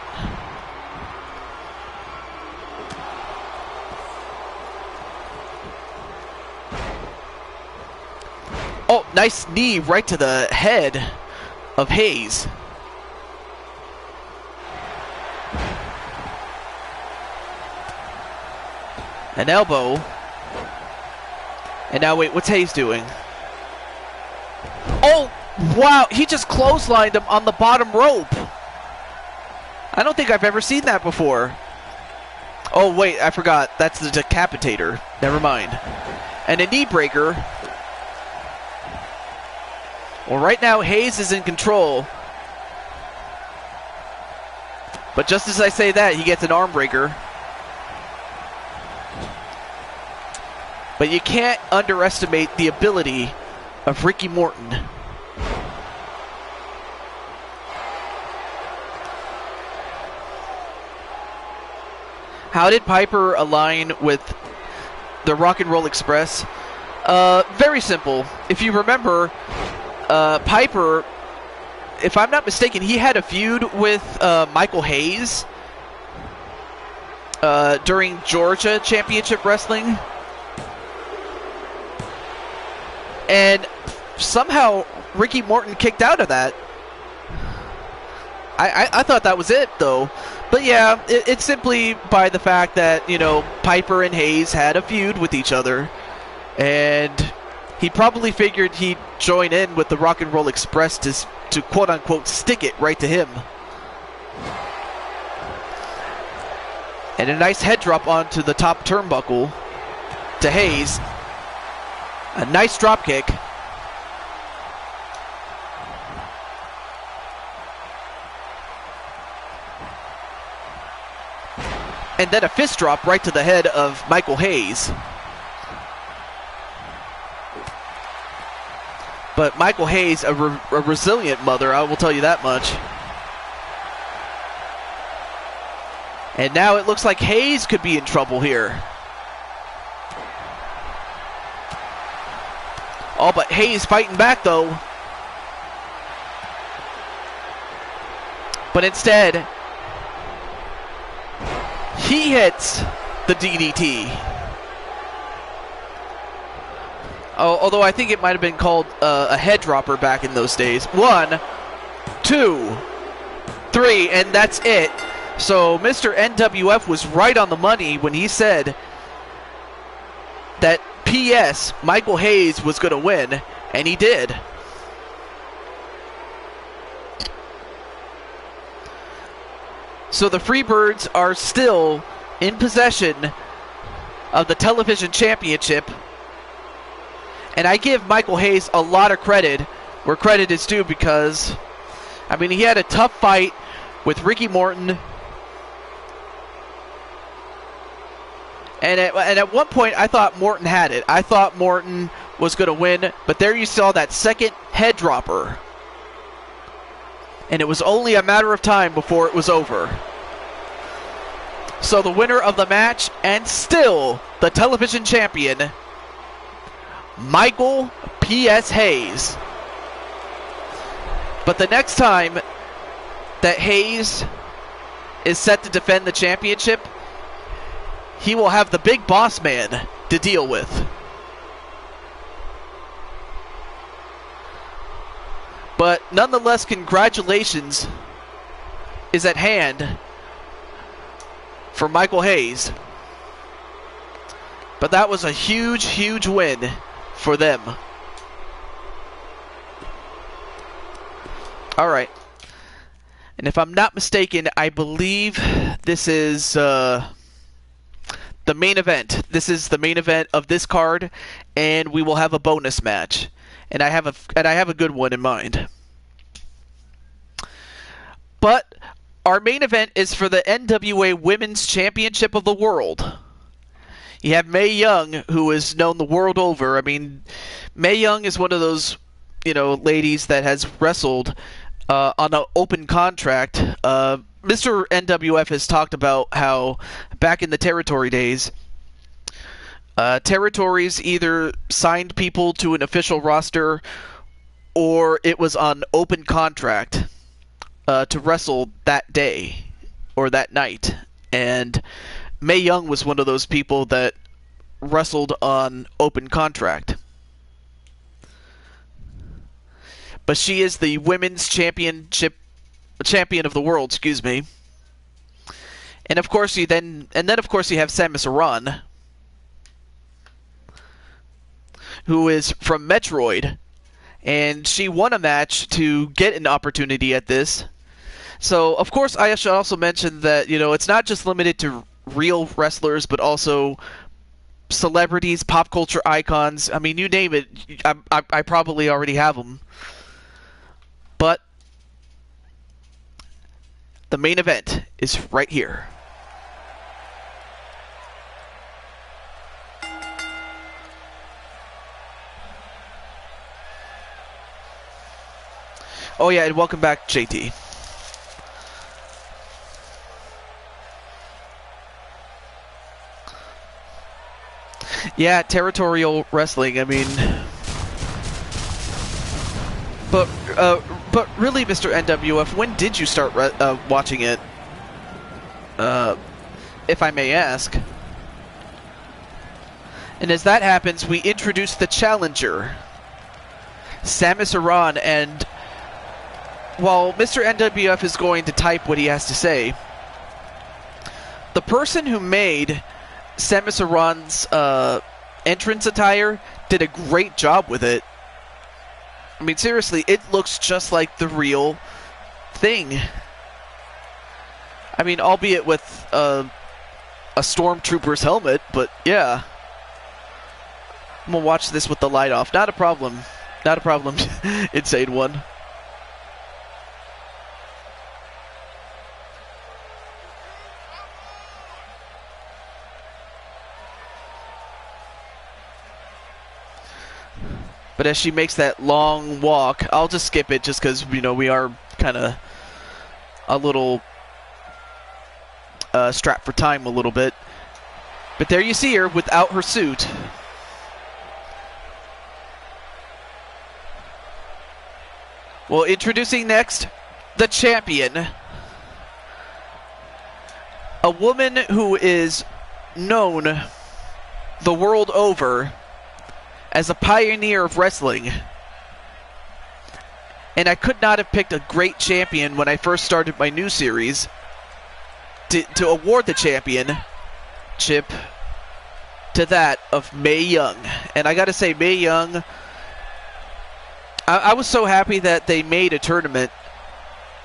Oh, nice knee right to the head of Hayes. An elbow. And now, wait, what's Hayes doing? Oh, wow, he just clotheslined him on the bottom rope. I don't think I've ever seen that before. Oh, wait, I forgot. That's the decapitator. Never mind. And a knee breaker. Well, right now, Hayes is in control. But just as I say that, he gets an arm breaker. But you can't underestimate the ability of Ricky Morton. How did Piper align with the Rock and Roll Express? Very simple. If you remember, Piper, if I'm not mistaken, he had a feud with Michael Hayes during Georgia Championship Wrestling. And somehow Ricky Morton kicked out of that. I thought that was it, though. But yeah, it's simply by the fact that, you know, Piper and Hayes had a feud with each other. And he probably figured he'd join in with the Rock and Roll Express to quote-unquote stick it right to him. And a nice head drop onto the top turnbuckle to Hayes. A nice drop kick. And then a fist drop right to the head of Michael Hayes. But Michael Hayes, a resilient mother, I will tell you that much. And now it looks like Hayes could be in trouble here. Oh, but Hayes fighting back, though. But instead, he hits the DDT. Oh, although I think it might have been called a head dropper back in those days. 1, 2, 3, and that's it. So Mr. NWF was right on the money when he said that P.S. Michael Hayes was going to win, and he did. So the Freebirds are still in possession of the television championship. And I give Michael Hayes a lot of credit where credit is due, because, I mean, he had a tough fight with Ricky Morton. And at one point, I thought Morton had it. I thought Morton was going to win, but there you saw that second head dropper. And it was only a matter of time before it was over. So the winner of the match, and still the television champion, Michael P.S. Hayes. But the next time that Hayes is set to defend the championship, he will have the big boss man to deal with. But nonetheless, congratulations is at hand for Michael Hayes. But that was a huge, huge win for them. All right. And if I'm not mistaken, I believe this is the main event. This is the main event of this card, and we will have a bonus match. And I have a good one in mind. But our main event is for the NWA Women's Championship of the World. You have Mae Young, who is known the world over. I mean, Mae Young is one of those, ladies that has wrestled on an open contract. Mr. NWF has talked about how back in the territory days, territories either signed people to an official roster or it was on open contract to wrestle that day or that night. And Mae Young was one of those people that wrestled on open contract. But she is the women's champion of the world, excuse me. And of course you then of course you have Samus Aran, who is from Metroid, and she won a match to get an opportunity at this. So of course I should also mention that it's not just limited to real wrestlers, but also celebrities, pop culture icons. I mean, you name it, I probably already have them. But the main event is right here. Oh yeah, and welcome back, JT. Yeah, territorial wrestling. I mean, but really, Mr. NWF, when did you start watching it? If I may ask. And as that happens, we introduce the challenger, Samus Aran, and while Mr. NWF is going to type what he has to say, the person who made Samus Aran's entrance attire did a great job with it. I mean, seriously, it looks just like the real thing. I mean, albeit with a stormtrooper's helmet, but yeah. I'm gonna watch this with the light off. Not a problem. Not a problem, Insane One. But as she makes that long walk, I'll just skip it just because, we are kind of a little strapped for time a little bit. But there you see her without her suit. Well, introducing next, the champion. A woman who is known the world over as a pioneer of wrestling. And I could not have picked a great champion when I first started my new series to award the championship to that of Mae Young. And I gotta say, Mae Young, I was so happy that they made a tournament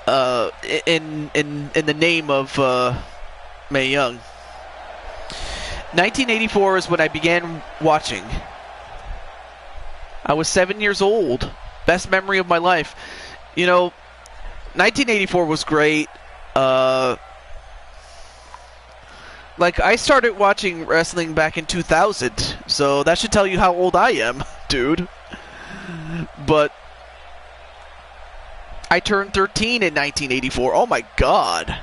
in the name of Mae Young. 1984 is when I began watching. I was 7 years old. Best memory of my life. 1984 was great. I started watching wrestling back in 2000, so that should tell you how old I am, dude. But I turned 13 in 1984. Oh my god.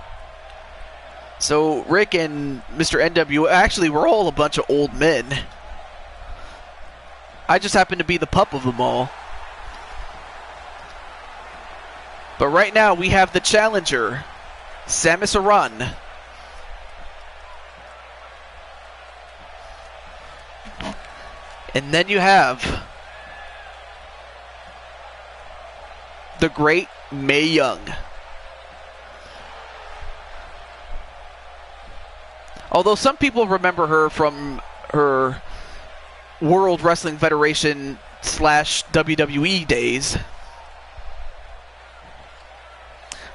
So Rick and Mr. NW, actually, we're all a bunch of old men. I just happen to be the pup of them all. But right now we have the challenger, Samus Aran. And then you have the great Mae Young. Although some people remember her from her World Wrestling Federation / WWE days.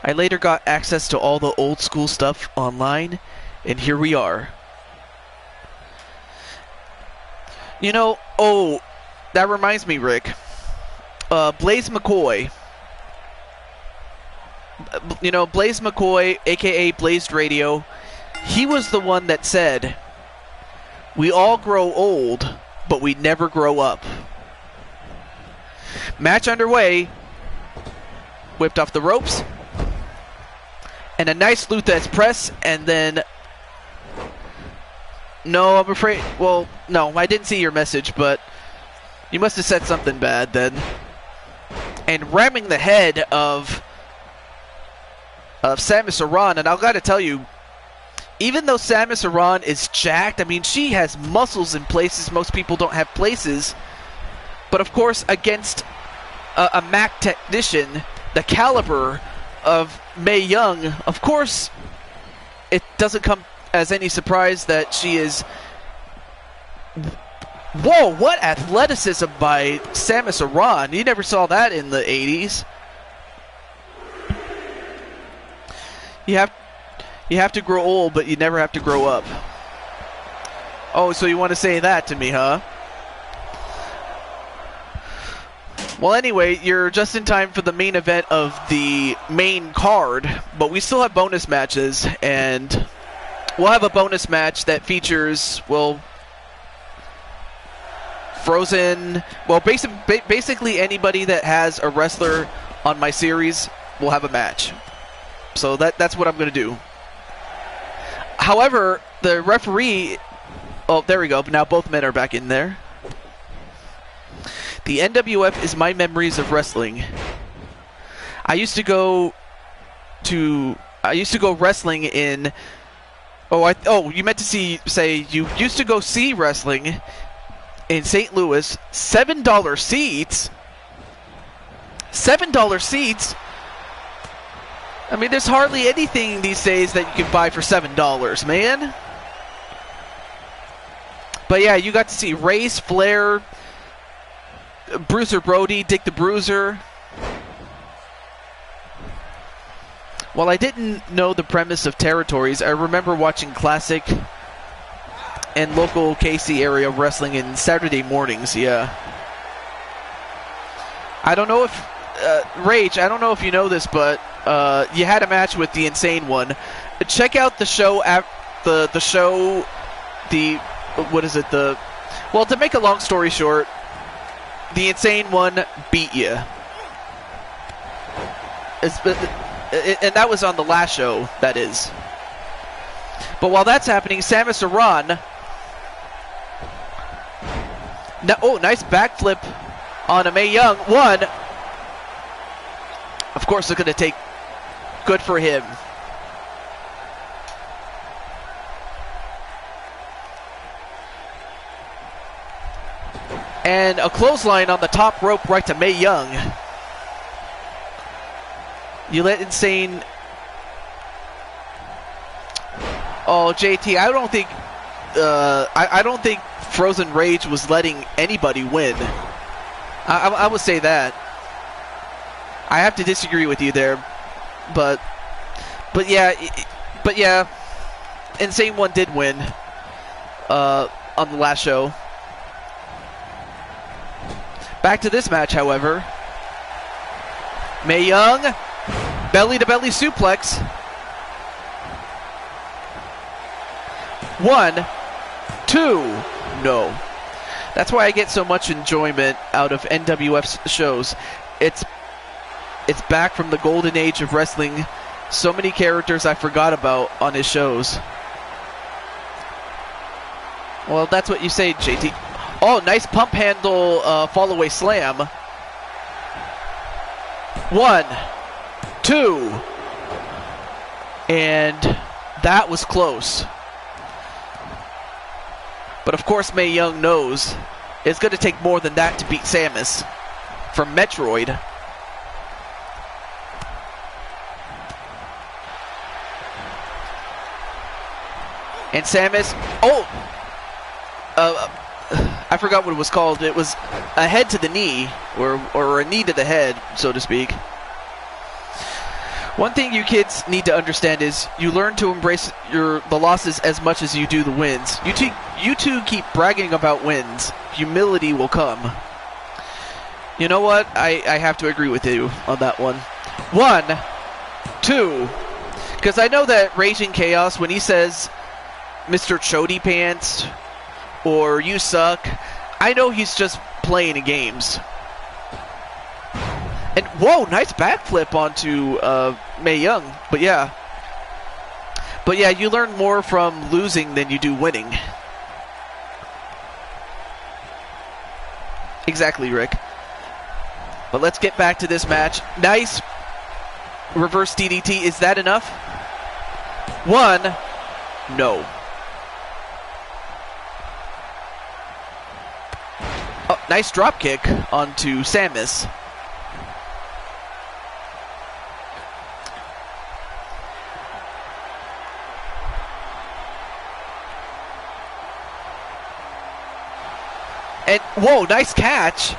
I later got access to all the old school stuff online, and here we are. You know, oh, that reminds me, Rick. Blaze McCoy. You know, Blaze McCoy, aka Blazed Radio, he was the one that said, "We all grow old, but we never grow up." Match underway. Whipped off the ropes. And a nice Luthez press, and then... No, I'm afraid... Well, no, I didn't see your message, but you must have said something bad then. And ramming the head of Samus Aran, and I've got to tell you, even though Samus Aran is jacked, I mean, she has muscles in places most people don't have places. But of course, against a Mac technician, the caliber of Mae Young, of course, it doesn't come as any surprise that she is... Whoa, what athleticism by Samus Aran. You never saw that in the 80s. You have to grow old, but you never have to grow up. Oh, so you want to say that to me, huh? Well, anyway, you're just in time for the main event of the main card, but we still have bonus matches, and we'll have a bonus match that features, well, Frozen. Well, basically anybody that has a wrestler on my series will have a match. So that's what I'm going to do. However, the referee... Oh, there we go. Now both men are back in there. The NWF is my memories of wrestling. I used to go wrestling in... Oh, you meant to say you used to go see wrestling in St. Louis. $7 seats? $7 seats? I mean, there's hardly anything these days that you can buy for $7, man. But yeah, you got to see Race, Flair, Bruiser Brody, Dick the Bruiser. While I didn't know the premise of territories, I remember watching classic and local KC area wrestling in Saturday mornings, yeah. I don't know if... Rage, I don't know if you know this, but you had a match with the Insane One. Check out the show well, to make a long story short, the Insane One beat you. And that was on the last show, that is. But while that's happening, Samus Aran... Oh, nice backflip on a Mae Young. One. Of course, it's going to take... Good for him. And a clothesline on the top rope right to Mae Young. You let Insane... Oh, JT, I don't think... I don't think Frozen Rage was letting anybody win. I would say that. I have to disagree with you there, but yeah, Insane One did win on the last show. Back to this match, however. Mae Young, belly-to-belly suplex. 1, 2, no. That's why I get so much enjoyment out of NWF's shows. It's back from the golden age of wrestling. So many characters I forgot about on his shows. Well, that's what you say, JT. Oh, nice pump handle fall-away slam. 1, 2. And that was close. But of course Mae Young knows it's going to take more than that to beat Samus from Metroid. And Samus, I forgot what it was called. It was a head to the knee, or a knee to the head, so to speak. One thing you kids need to understand is you learn to embrace the losses as much as you do the wins. You two keep bragging about wins. Humility will come. You know what? I have to agree with you on that one. 1, 2, because I know that Raging Chaos, when he says Mr. Chody Pants or you suck, I know he's just playing games. And whoa, nice backflip onto Mae Young. But yeah, you learn more from losing than you do winning. Exactly, Rick. But let's get back to this match. Nice reverse DDT. Is that enough? 1, no. Oh, nice drop kick onto Samus. And whoa, nice catch.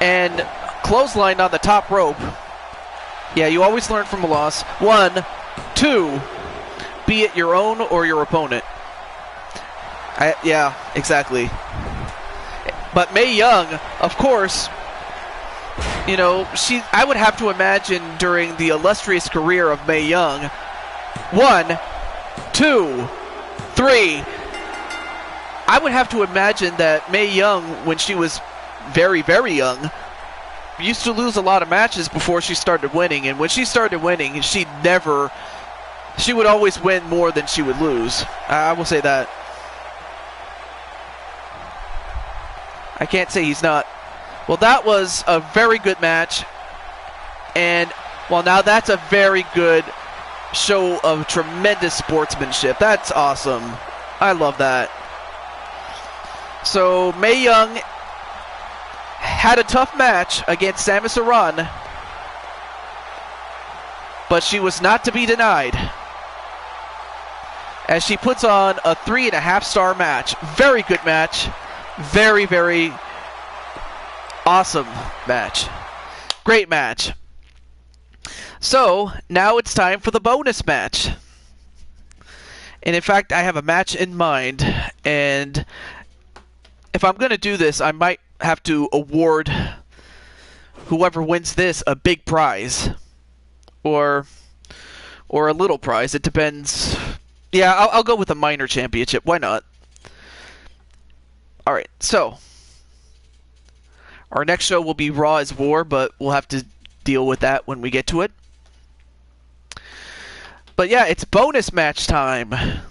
And clothesline on the top rope. Yeah, you always learn from a loss. 1, 2, be it your own or your opponent. Yeah, exactly. But Mae Young, of course, you know, I would have to imagine during the illustrious career of Mae Young, 1, 2, 3. I would have to imagine that Mae Young, when she was very, very young, used to lose a lot of matches before she started winning. And when she started winning, she would always win more than she would lose. I will say that. I can't say he's not. Well, that was a very good match. And, well, now that's a very good show of tremendous sportsmanship. That's awesome. I love that. So Mae Young had a tough match against Samus Aran, but she was not to be denied as she puts on a 3.5-star match. Very good match. Very, very awesome match. Great match. So, now it's time for the bonus match. And in fact, I have a match in mind. And if I'm going to do this, I might have to award whoever wins this a big prize. Or a little prize. It depends. Yeah, I'll go with a minor championship. Why not? Alright, so our next show will be Raw is War, but we'll have to deal with that when we get to it. But yeah, it's bonus match time. In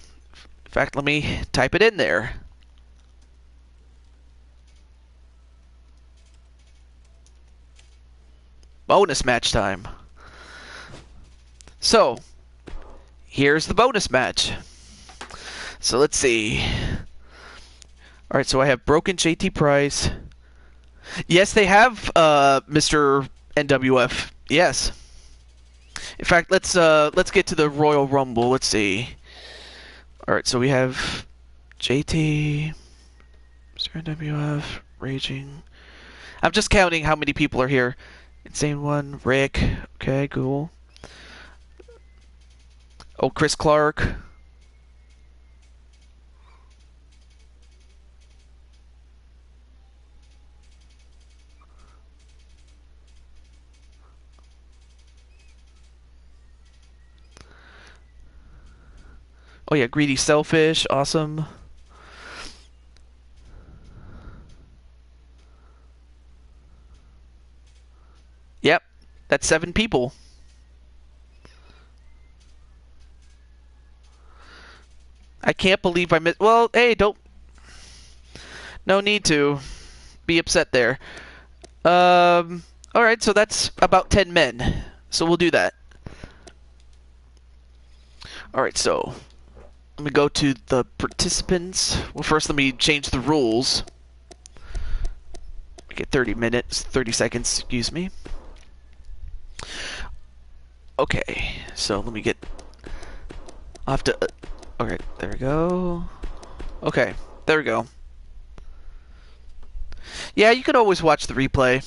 fact, let me type it in there. Bonus match time. So, here's the bonus match. So let's see. Alright, so I have Broken JT Price. Yes, they have Mr. NWF. Yes. In fact, let's get to the Royal Rumble. Let's see. Alright, so we have JT, Mr. NWF, Raging. I'm just counting how many people are here. Insane One, Rick. Okay, cool. Oh, Chris Clark. Oh yeah, Greedy Selfish, awesome. Yep, that's 7 people. I can't believe I missed. Well, hey, don't. No need to be upset there. Alright, so that's about 10 men. So we'll do that. Alright, so let me go to the participants. Well, first let me change the rules. Get 30 seconds, excuse me. Okay, so let me get... I'll have to... okay, there we go. Okay, there we go. Yeah, you could always watch the replay.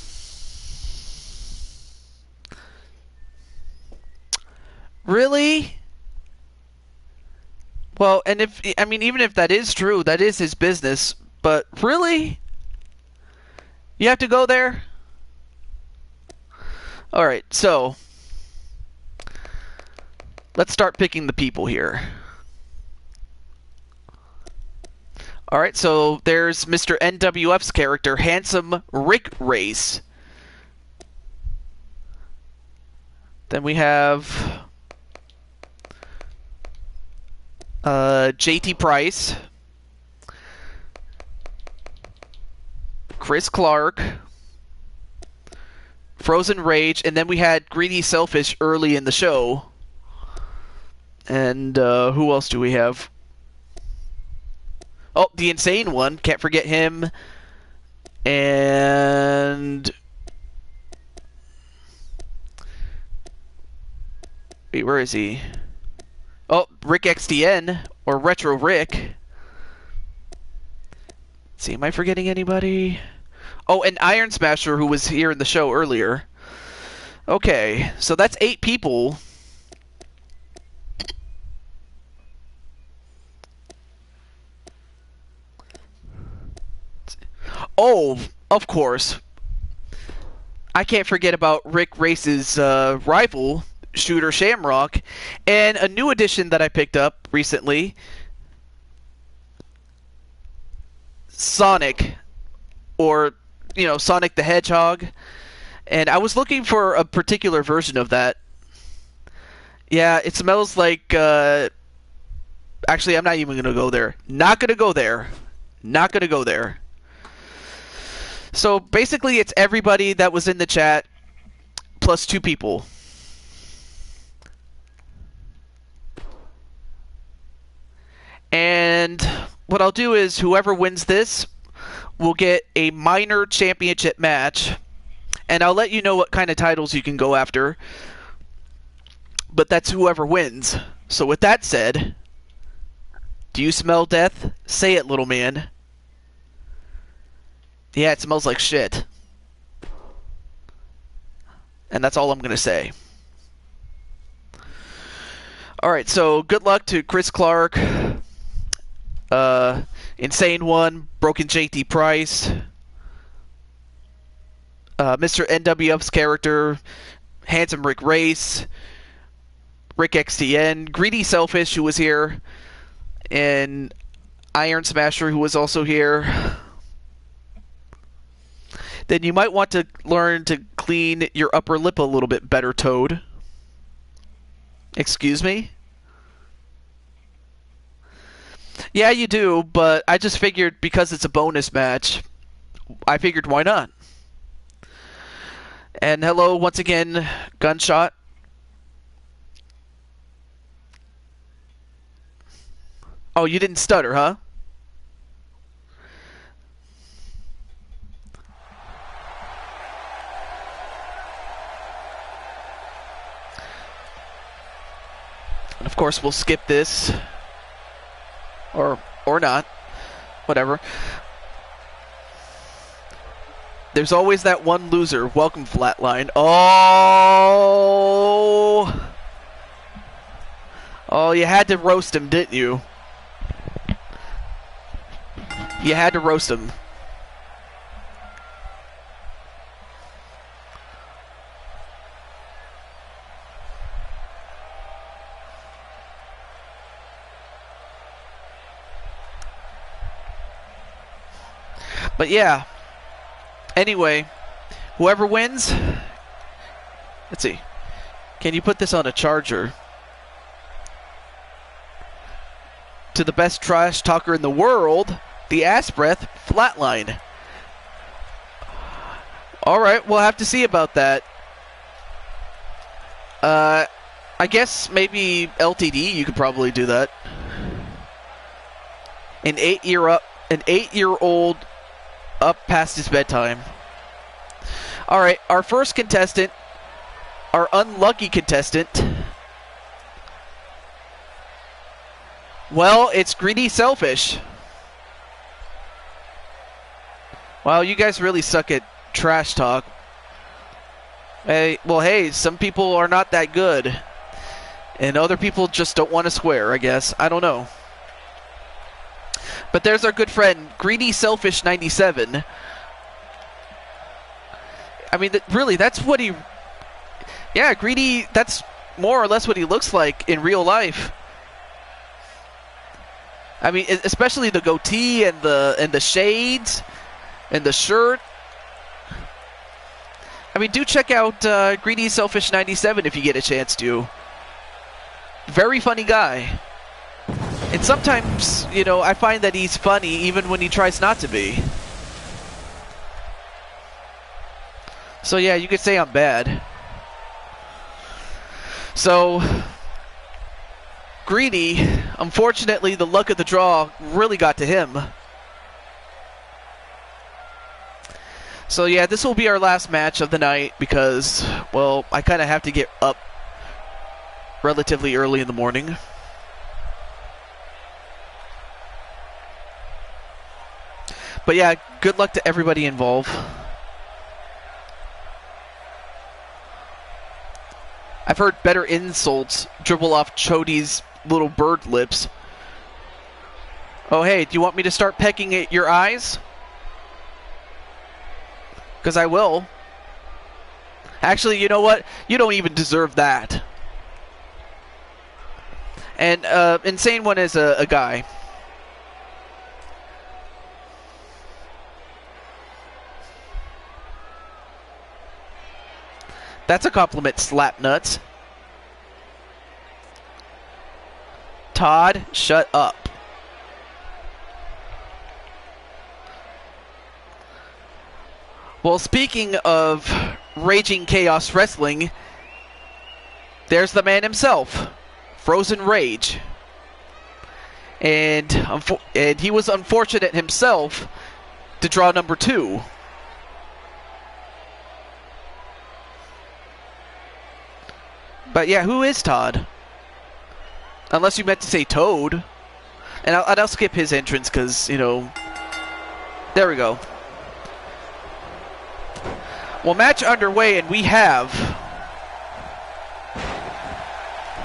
Really? Well, and if... I mean, even if that is true, that is his business. But really? You have to go there? Alright, so... let's start picking the people here. Alright, so there's Mr. NWF's character, Handsome Rick Race. Then we have JT Price, Chris Clark, Frozen Rage, and then we had Greedy Selfish early in the show. And who else do we have? Oh, the Insane One. Can't forget him. And... wait, where is he? Oh, Rick XTN, or Retro Rick. Let's see, am I forgetting anybody? Oh, and Iron Smasher, who was here in the show earlier. Okay, so that's 8 people. Oh, of course. I can't forget about Rick Race's rival, Shooter Shamrock, and a new addition that I picked up recently, Sonic, or, you know, Sonic the Hedgehog. And I was looking for a particular version of that. Yeah, it smells like, actually, I'm not even going to go there. Not going to go there. Not going to go there. So basically, it's everybody that was in the chat plus 2 people. And what I'll do is whoever wins this will get a minor championship match. And I'll let you know what kind of titles you can go after. But that's whoever wins. So with that said, do you smell death? Say it, little man. Yeah, it smells like shit. And that's all I'm going to say. Alright, so good luck to Chris Clark, Insane One, Broken JT Price, Mr. NWF's character, Handsome Rick Race, Rick XTN, Greedy Selfish, who was here, and Iron Smasher, who was also here. Then you might want to learn to clean your upper lip a little bit better, Toad. Excuse me? Yeah, you do, but I just figured because it's a bonus match, I figured why not? And hello, once again, Gunshot. Oh, you didn't stutter, huh? And of course, we'll skip this. Or not. Whatever. There's always that one loser. Welcome, Flatline. Oh! Oh, you had to roast him, didn't you? You had to roast him. But yeah. Anyway, whoever wins, let's see. Can you put this on a charger? To the best trash talker in the world, the ass breath, Flatline. All right, we'll have to see about that. I guess maybe LTD, you could probably do that. An 8-year-old up past his bedtime. All right, our first contestant, our unlucky contestant. Well, it's Greedy Selfish. Wow, you guys really suck at trash talk. Hey, well, hey, some people are not that good. And other people just don't want to swear, I guess. I don't know. But there's our good friend, Greedy Selfish 97. I mean, really, that's what he... Yeah, Greedy, that's more or less what he looks like in real life. I mean, especially the goatee and the shades and the shirt. I mean, do check out Greedy Selfish 97 if you get a chance to. Very funny guy. And sometimes, you know, I find that he's funny even when he tries not to be. So yeah, you could say I'm bad. So, Greedy, unfortunately, the luck of the draw really got to him. So yeah, this will be our last match of the night because, well, I kind of have to get up relatively early in the morning. But yeah, good luck to everybody involved. I've heard better insults dribble off Chody's little bird lips. Oh hey, do you want me to start pecking at your eyes? Because I will. Actually, you know what? You don't even deserve that. And Insane One is a guy. That's a compliment, slap nuts. Todd, shut up. Well, speaking of Raging Chaos Wrestling, there's the man himself, Frozen Rage. And he was unfortunate himself to draw number 2. But yeah, who is Todd? Unless you meant to say Toad. And I'll skip his entrance because, you know... There we go. Well, match underway, and we have...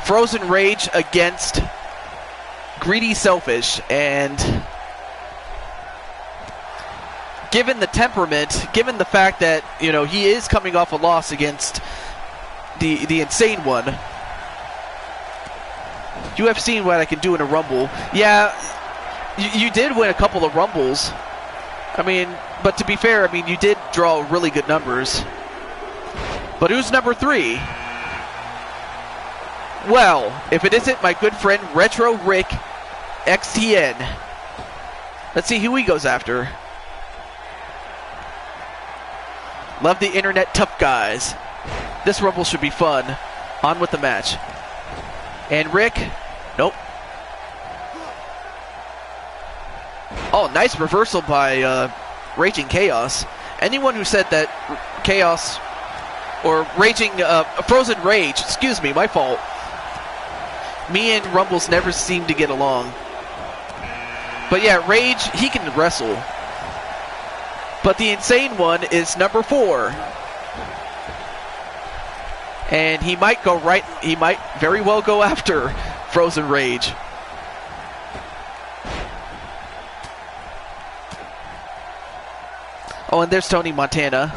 Frozen Rage against Greedy Selfish. And... given the temperament, given the fact that, you know, he is coming off a loss against... The Insane One. You have seen what I can do in a Rumble. Yeah, you did win a couple of Rumbles. I mean, but to be fair, I mean, you did draw really good numbers. But who's number 3? Well, if it isn't my good friend Retro Rick XTN. Let's see who he goes after. Love the internet tough guys. This Rumble should be fun. On with the match. And Rick, nope. Oh, nice reversal by Raging Chaos. Anyone who said that Chaos or Raging Frozen Rage, excuse me, my fault. Me and Rumbles never seem to get along. But yeah, Rage, he can wrestle. But the Insane One is number 4. And he might go right, he might very well go after Frozen Rage. Oh, and there's Tony Montana.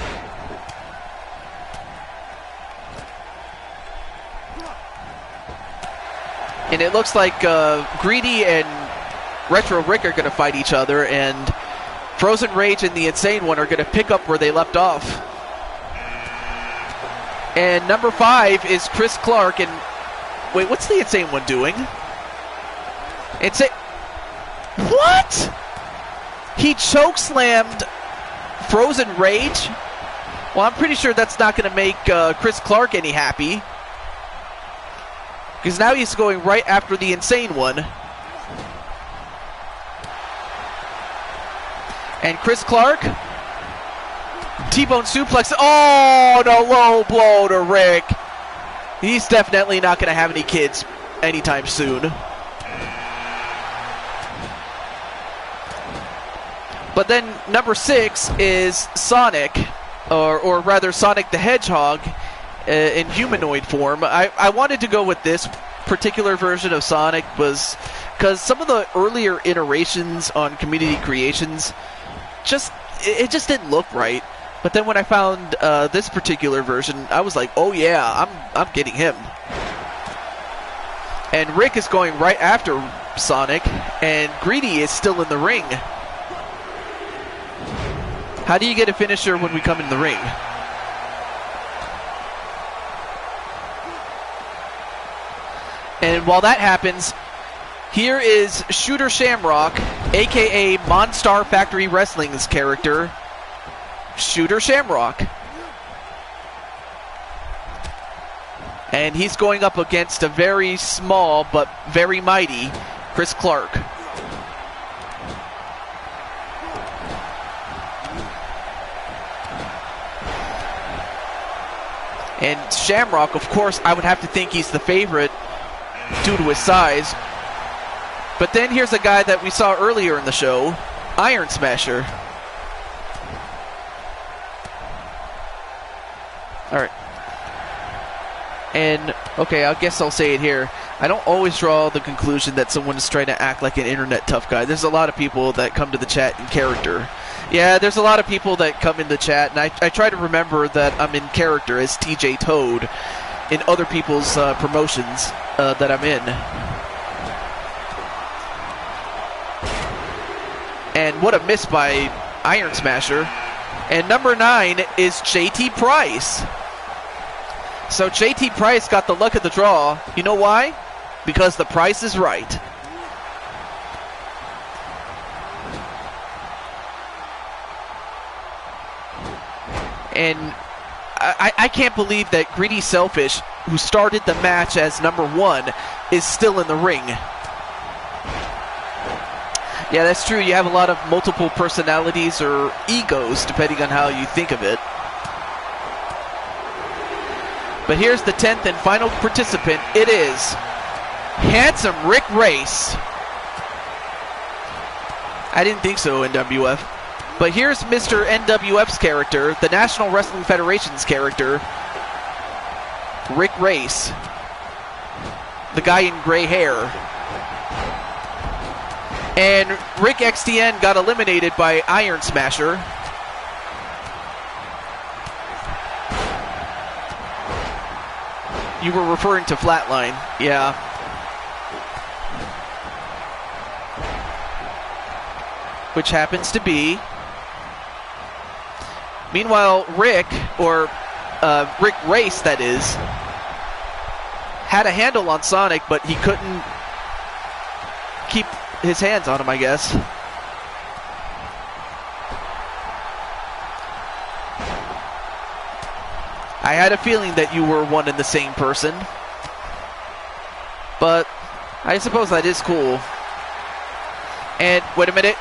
And it looks like Greedy and Retro Rick are going to fight each other, and Frozen Rage and the Insane One are going to pick up where they left off. And number 5 is Chris Clark. And wait, what's the Insane One doing? What? He chokeslammed Frozen Rage? Well, I'm pretty sure that's not going to make Chris Clark any happy. Because now he's going right after the Insane One. And Chris Clark, T-bone suplex. Oh, no, low blow to Rick. He's definitely not going to have any kids anytime soon. But then number 6 is Sonic, or rather Sonic the Hedgehog in humanoid form. I wanted to go with this particular version of Sonic was because some of the earlier iterations on Community Creations just didn't look right. But then when I found this particular version, I was like, oh yeah, I'm getting him. And Rick is going right after Sonic, and Greedy is still in the ring. How do you get a finisher when we come in the ring? And while that happens, here is Shooter Shamrock, a.k.a. Monstar Factory Wrestling's character, Shooter Shamrock. And he's going up against a very small but very mighty Chris Clark. And Shamrock, of course, I would have to think he's the favorite due to his size. But then here's a guy that we saw earlier in the show, Iron Smasher. Alright. And, okay, I guess I'll say it here. I don't always draw the conclusion that someone is trying to act like an internet tough guy. There's a lot of people that come to the chat in character. Yeah, there's a lot of people that come in the chat, and I try to remember that I'm in character as TJ Toad in other people's promotions that I'm in. And what a miss by Iron Smasher. And number 9 is JT Price. So JT Price got the luck of the draw. You know why? Because the price is right. And I can't believe that Greedy Selfish, who started the match as number 1, is still in the ring. Yeah, that's true. You have a lot of multiple personalities or egos, depending on how you think of it. But here's the 10th and final participant. It is handsome Rick Race. I didn't think so, NWF. But here's Mr. NWF's character, the National Wrestling Federation's character, Rick Race. The guy in gray hair. And Rick XTN got eliminated by Iron Smasher. You were referring to Flatline, yeah. Which happens to be... Meanwhile, Rick, or Rick Race, that is, had a handle on Sonic, but he couldn't keep his hands on him, I guess. I had a feeling that you were one and the same person. But I suppose that is cool. And, wait a minute.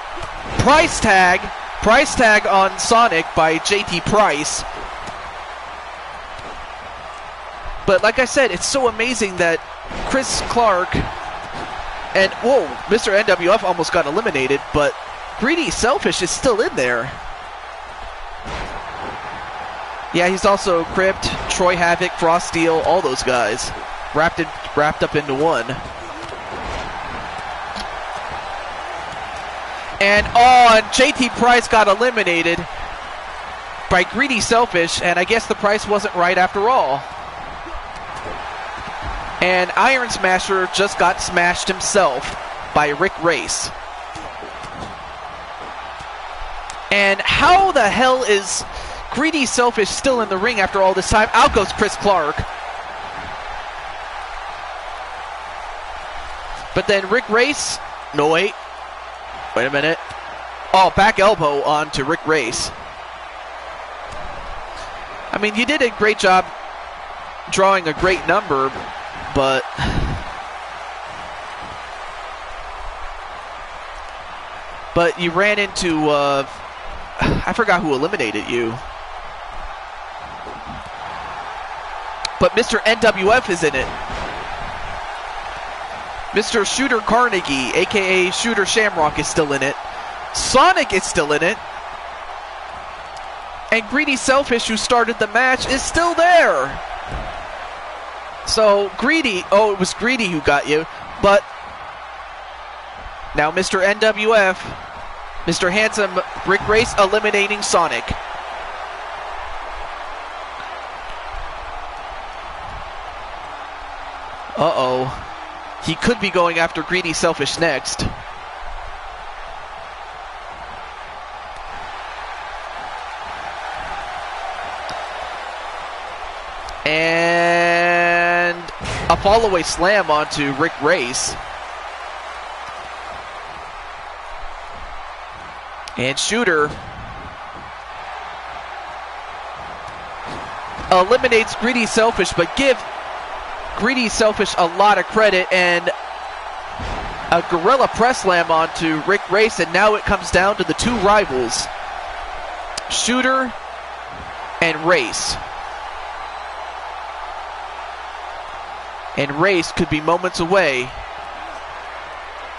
Price tag! Price tag on Sonic by JT Price. But like I said, it's so amazing that Chris Clark and, whoa, Mr. NWF almost got eliminated, but Greedy Selfish is still in there. Yeah, he's also Crypt, Troy Havoc, Frost Steel, all those guys wrapped up into one. And JT Price got eliminated by Greedy Selfish, and I guess the price wasn't right after all. And Iron Smasher just got smashed himself by Rick Race. And how the hell is Greedy Selfish still in the ring after all this time? Out goes Chris Clark. But then Rick Race, no wait a minute. Oh, back elbow onto Rick Race. mean, you did a great job drawing a great number, but you ran into I forgot who eliminated you. But Mr. NWF is in it. Mr. Shooter Carnegie, aka Shooter Shamrock, is still in it. Sonic is still in it. And Greedy Selfish, who started the match, is still there. So, Greedy, it was Greedy who got you. But now Mr. NWF, Mr. Handsome, Rick Race eliminating Sonic. Uh-oh. He could be going after Greedy Selfish next. And a fall-away slam onto Rick Race. And Shooter eliminates Greedy Selfish, but give Greedy Selfish a lot of credit, and a gorilla press slam onto Rick Race, and now it comes down to the two rivals, Shooter and Race. And Race could be moments away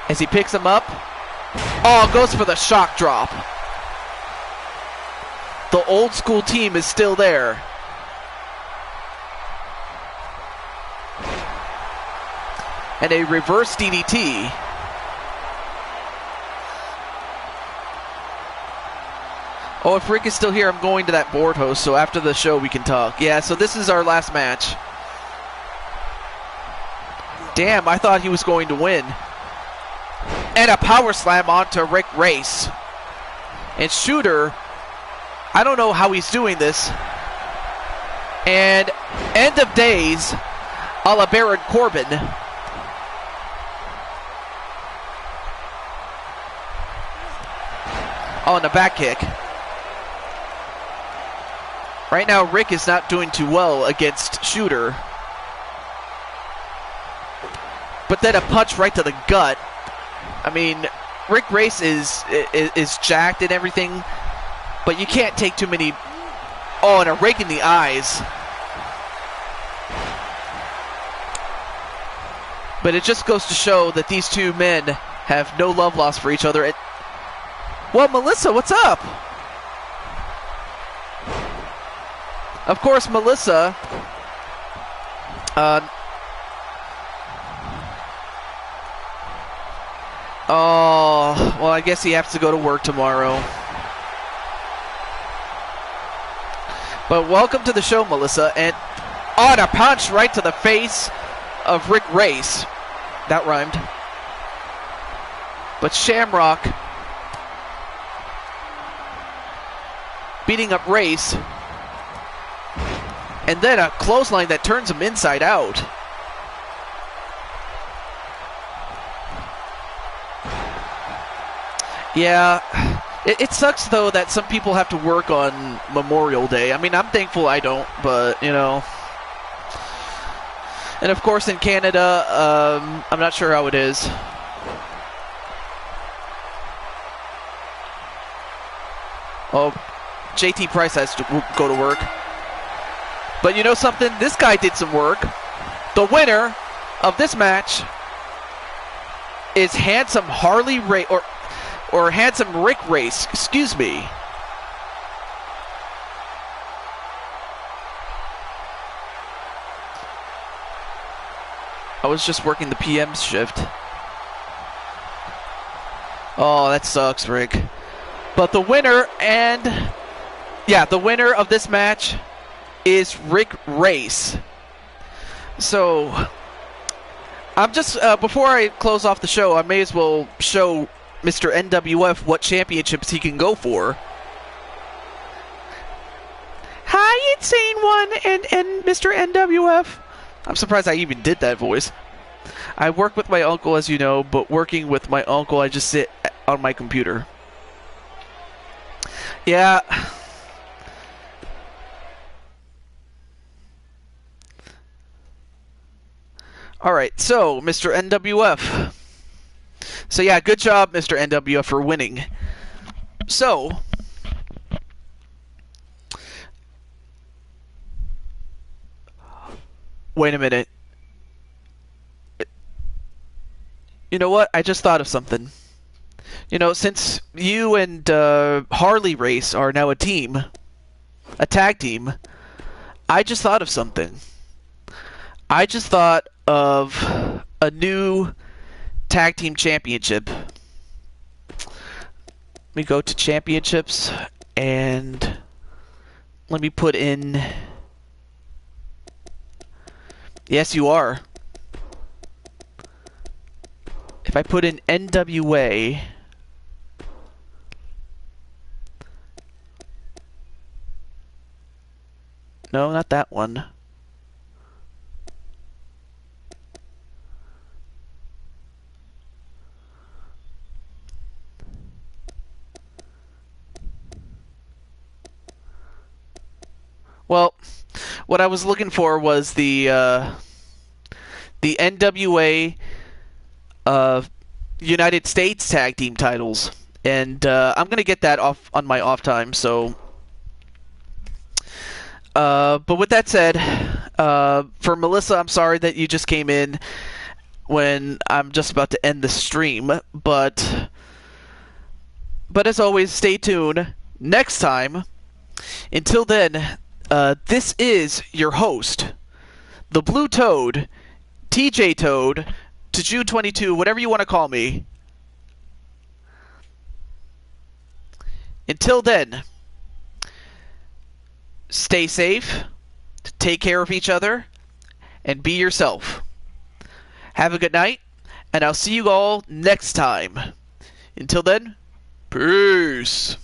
as he picks him up. Oh, goes for the shock drop. The old school team is still there. And a reverse DDT. Oh, if Rick is still here, I'm going to that board host, so after the show we can talk. Yeah, so this is our last match. Damn, I thought he was going to win. And a power slam onto Rick Race. And Shooter, I don't know how he's doing this. And end of days, a la Baron Corbin. Oh, and a back kick. Right now, Rick is not doing too well against Shooter. But then a punch right to the gut. I mean, Rick Race is jacked and everything, but you can't take too many. Oh, and a rake in the eyes. But it just goes to show that these two men have no love lost for each other. Well, Melissa, what's up? Of course, Melissa. Oh, well, I guess he has to go to work tomorrow. But welcome to the show, Melissa. And on a punch right to the face of Rick Race. That rhymed. But Shamrock beating up Race. And then a clothesline that turns him inside out. Yeah, it sucks, though, that some people have to work on Memorial Day. I mean, I'm thankful I don't, but, you know. And, of course, in Canada, I'm not sure how it is. Oh, JT Price has to go to work. But you know something? This guy did some work. The winner of this match is Handsome Harley Race, or Handsome Rick Race, excuse me. I was just working the PM shift. Oh, that sucks, Rick. But the winner the winner of this match is Rick Race. So, I'm just, before I close off the show, I may as well show Mr. NWF what championships he can go for. Hi, Insane One and Mr. NWF. I'm surprised I even did that voice. I work with my uncle, as you know, but working with my uncle, I just sit on my computer. Yeah. Alright, so, Mr. NWF. So yeah, good job, Mr. NWF, for winning. So, wait a minute. You know what? I just thought of something. You know, since you and Harley Race are now a team, a tag team, I just thought of something. I just thought of a new tag team championship. Let me go to championships and let me put in. Yes, you are. If I put in NWA. No, not that one. Well, what I was looking for was the NWA United States Tag Team titles, and I'm gonna get that off on my off time. So, but with that said, for Melissa, I'm sorry that you just came in when I'm just about to end the stream, but as always, stay tuned next time. Until then, this is your host, the Blue Toad, TJ Toad, Taju22, whatever you want to call me. Until then, stay safe, take care of each other, and be yourself. Have a good night, and I'll see you all next time. Until then, peace.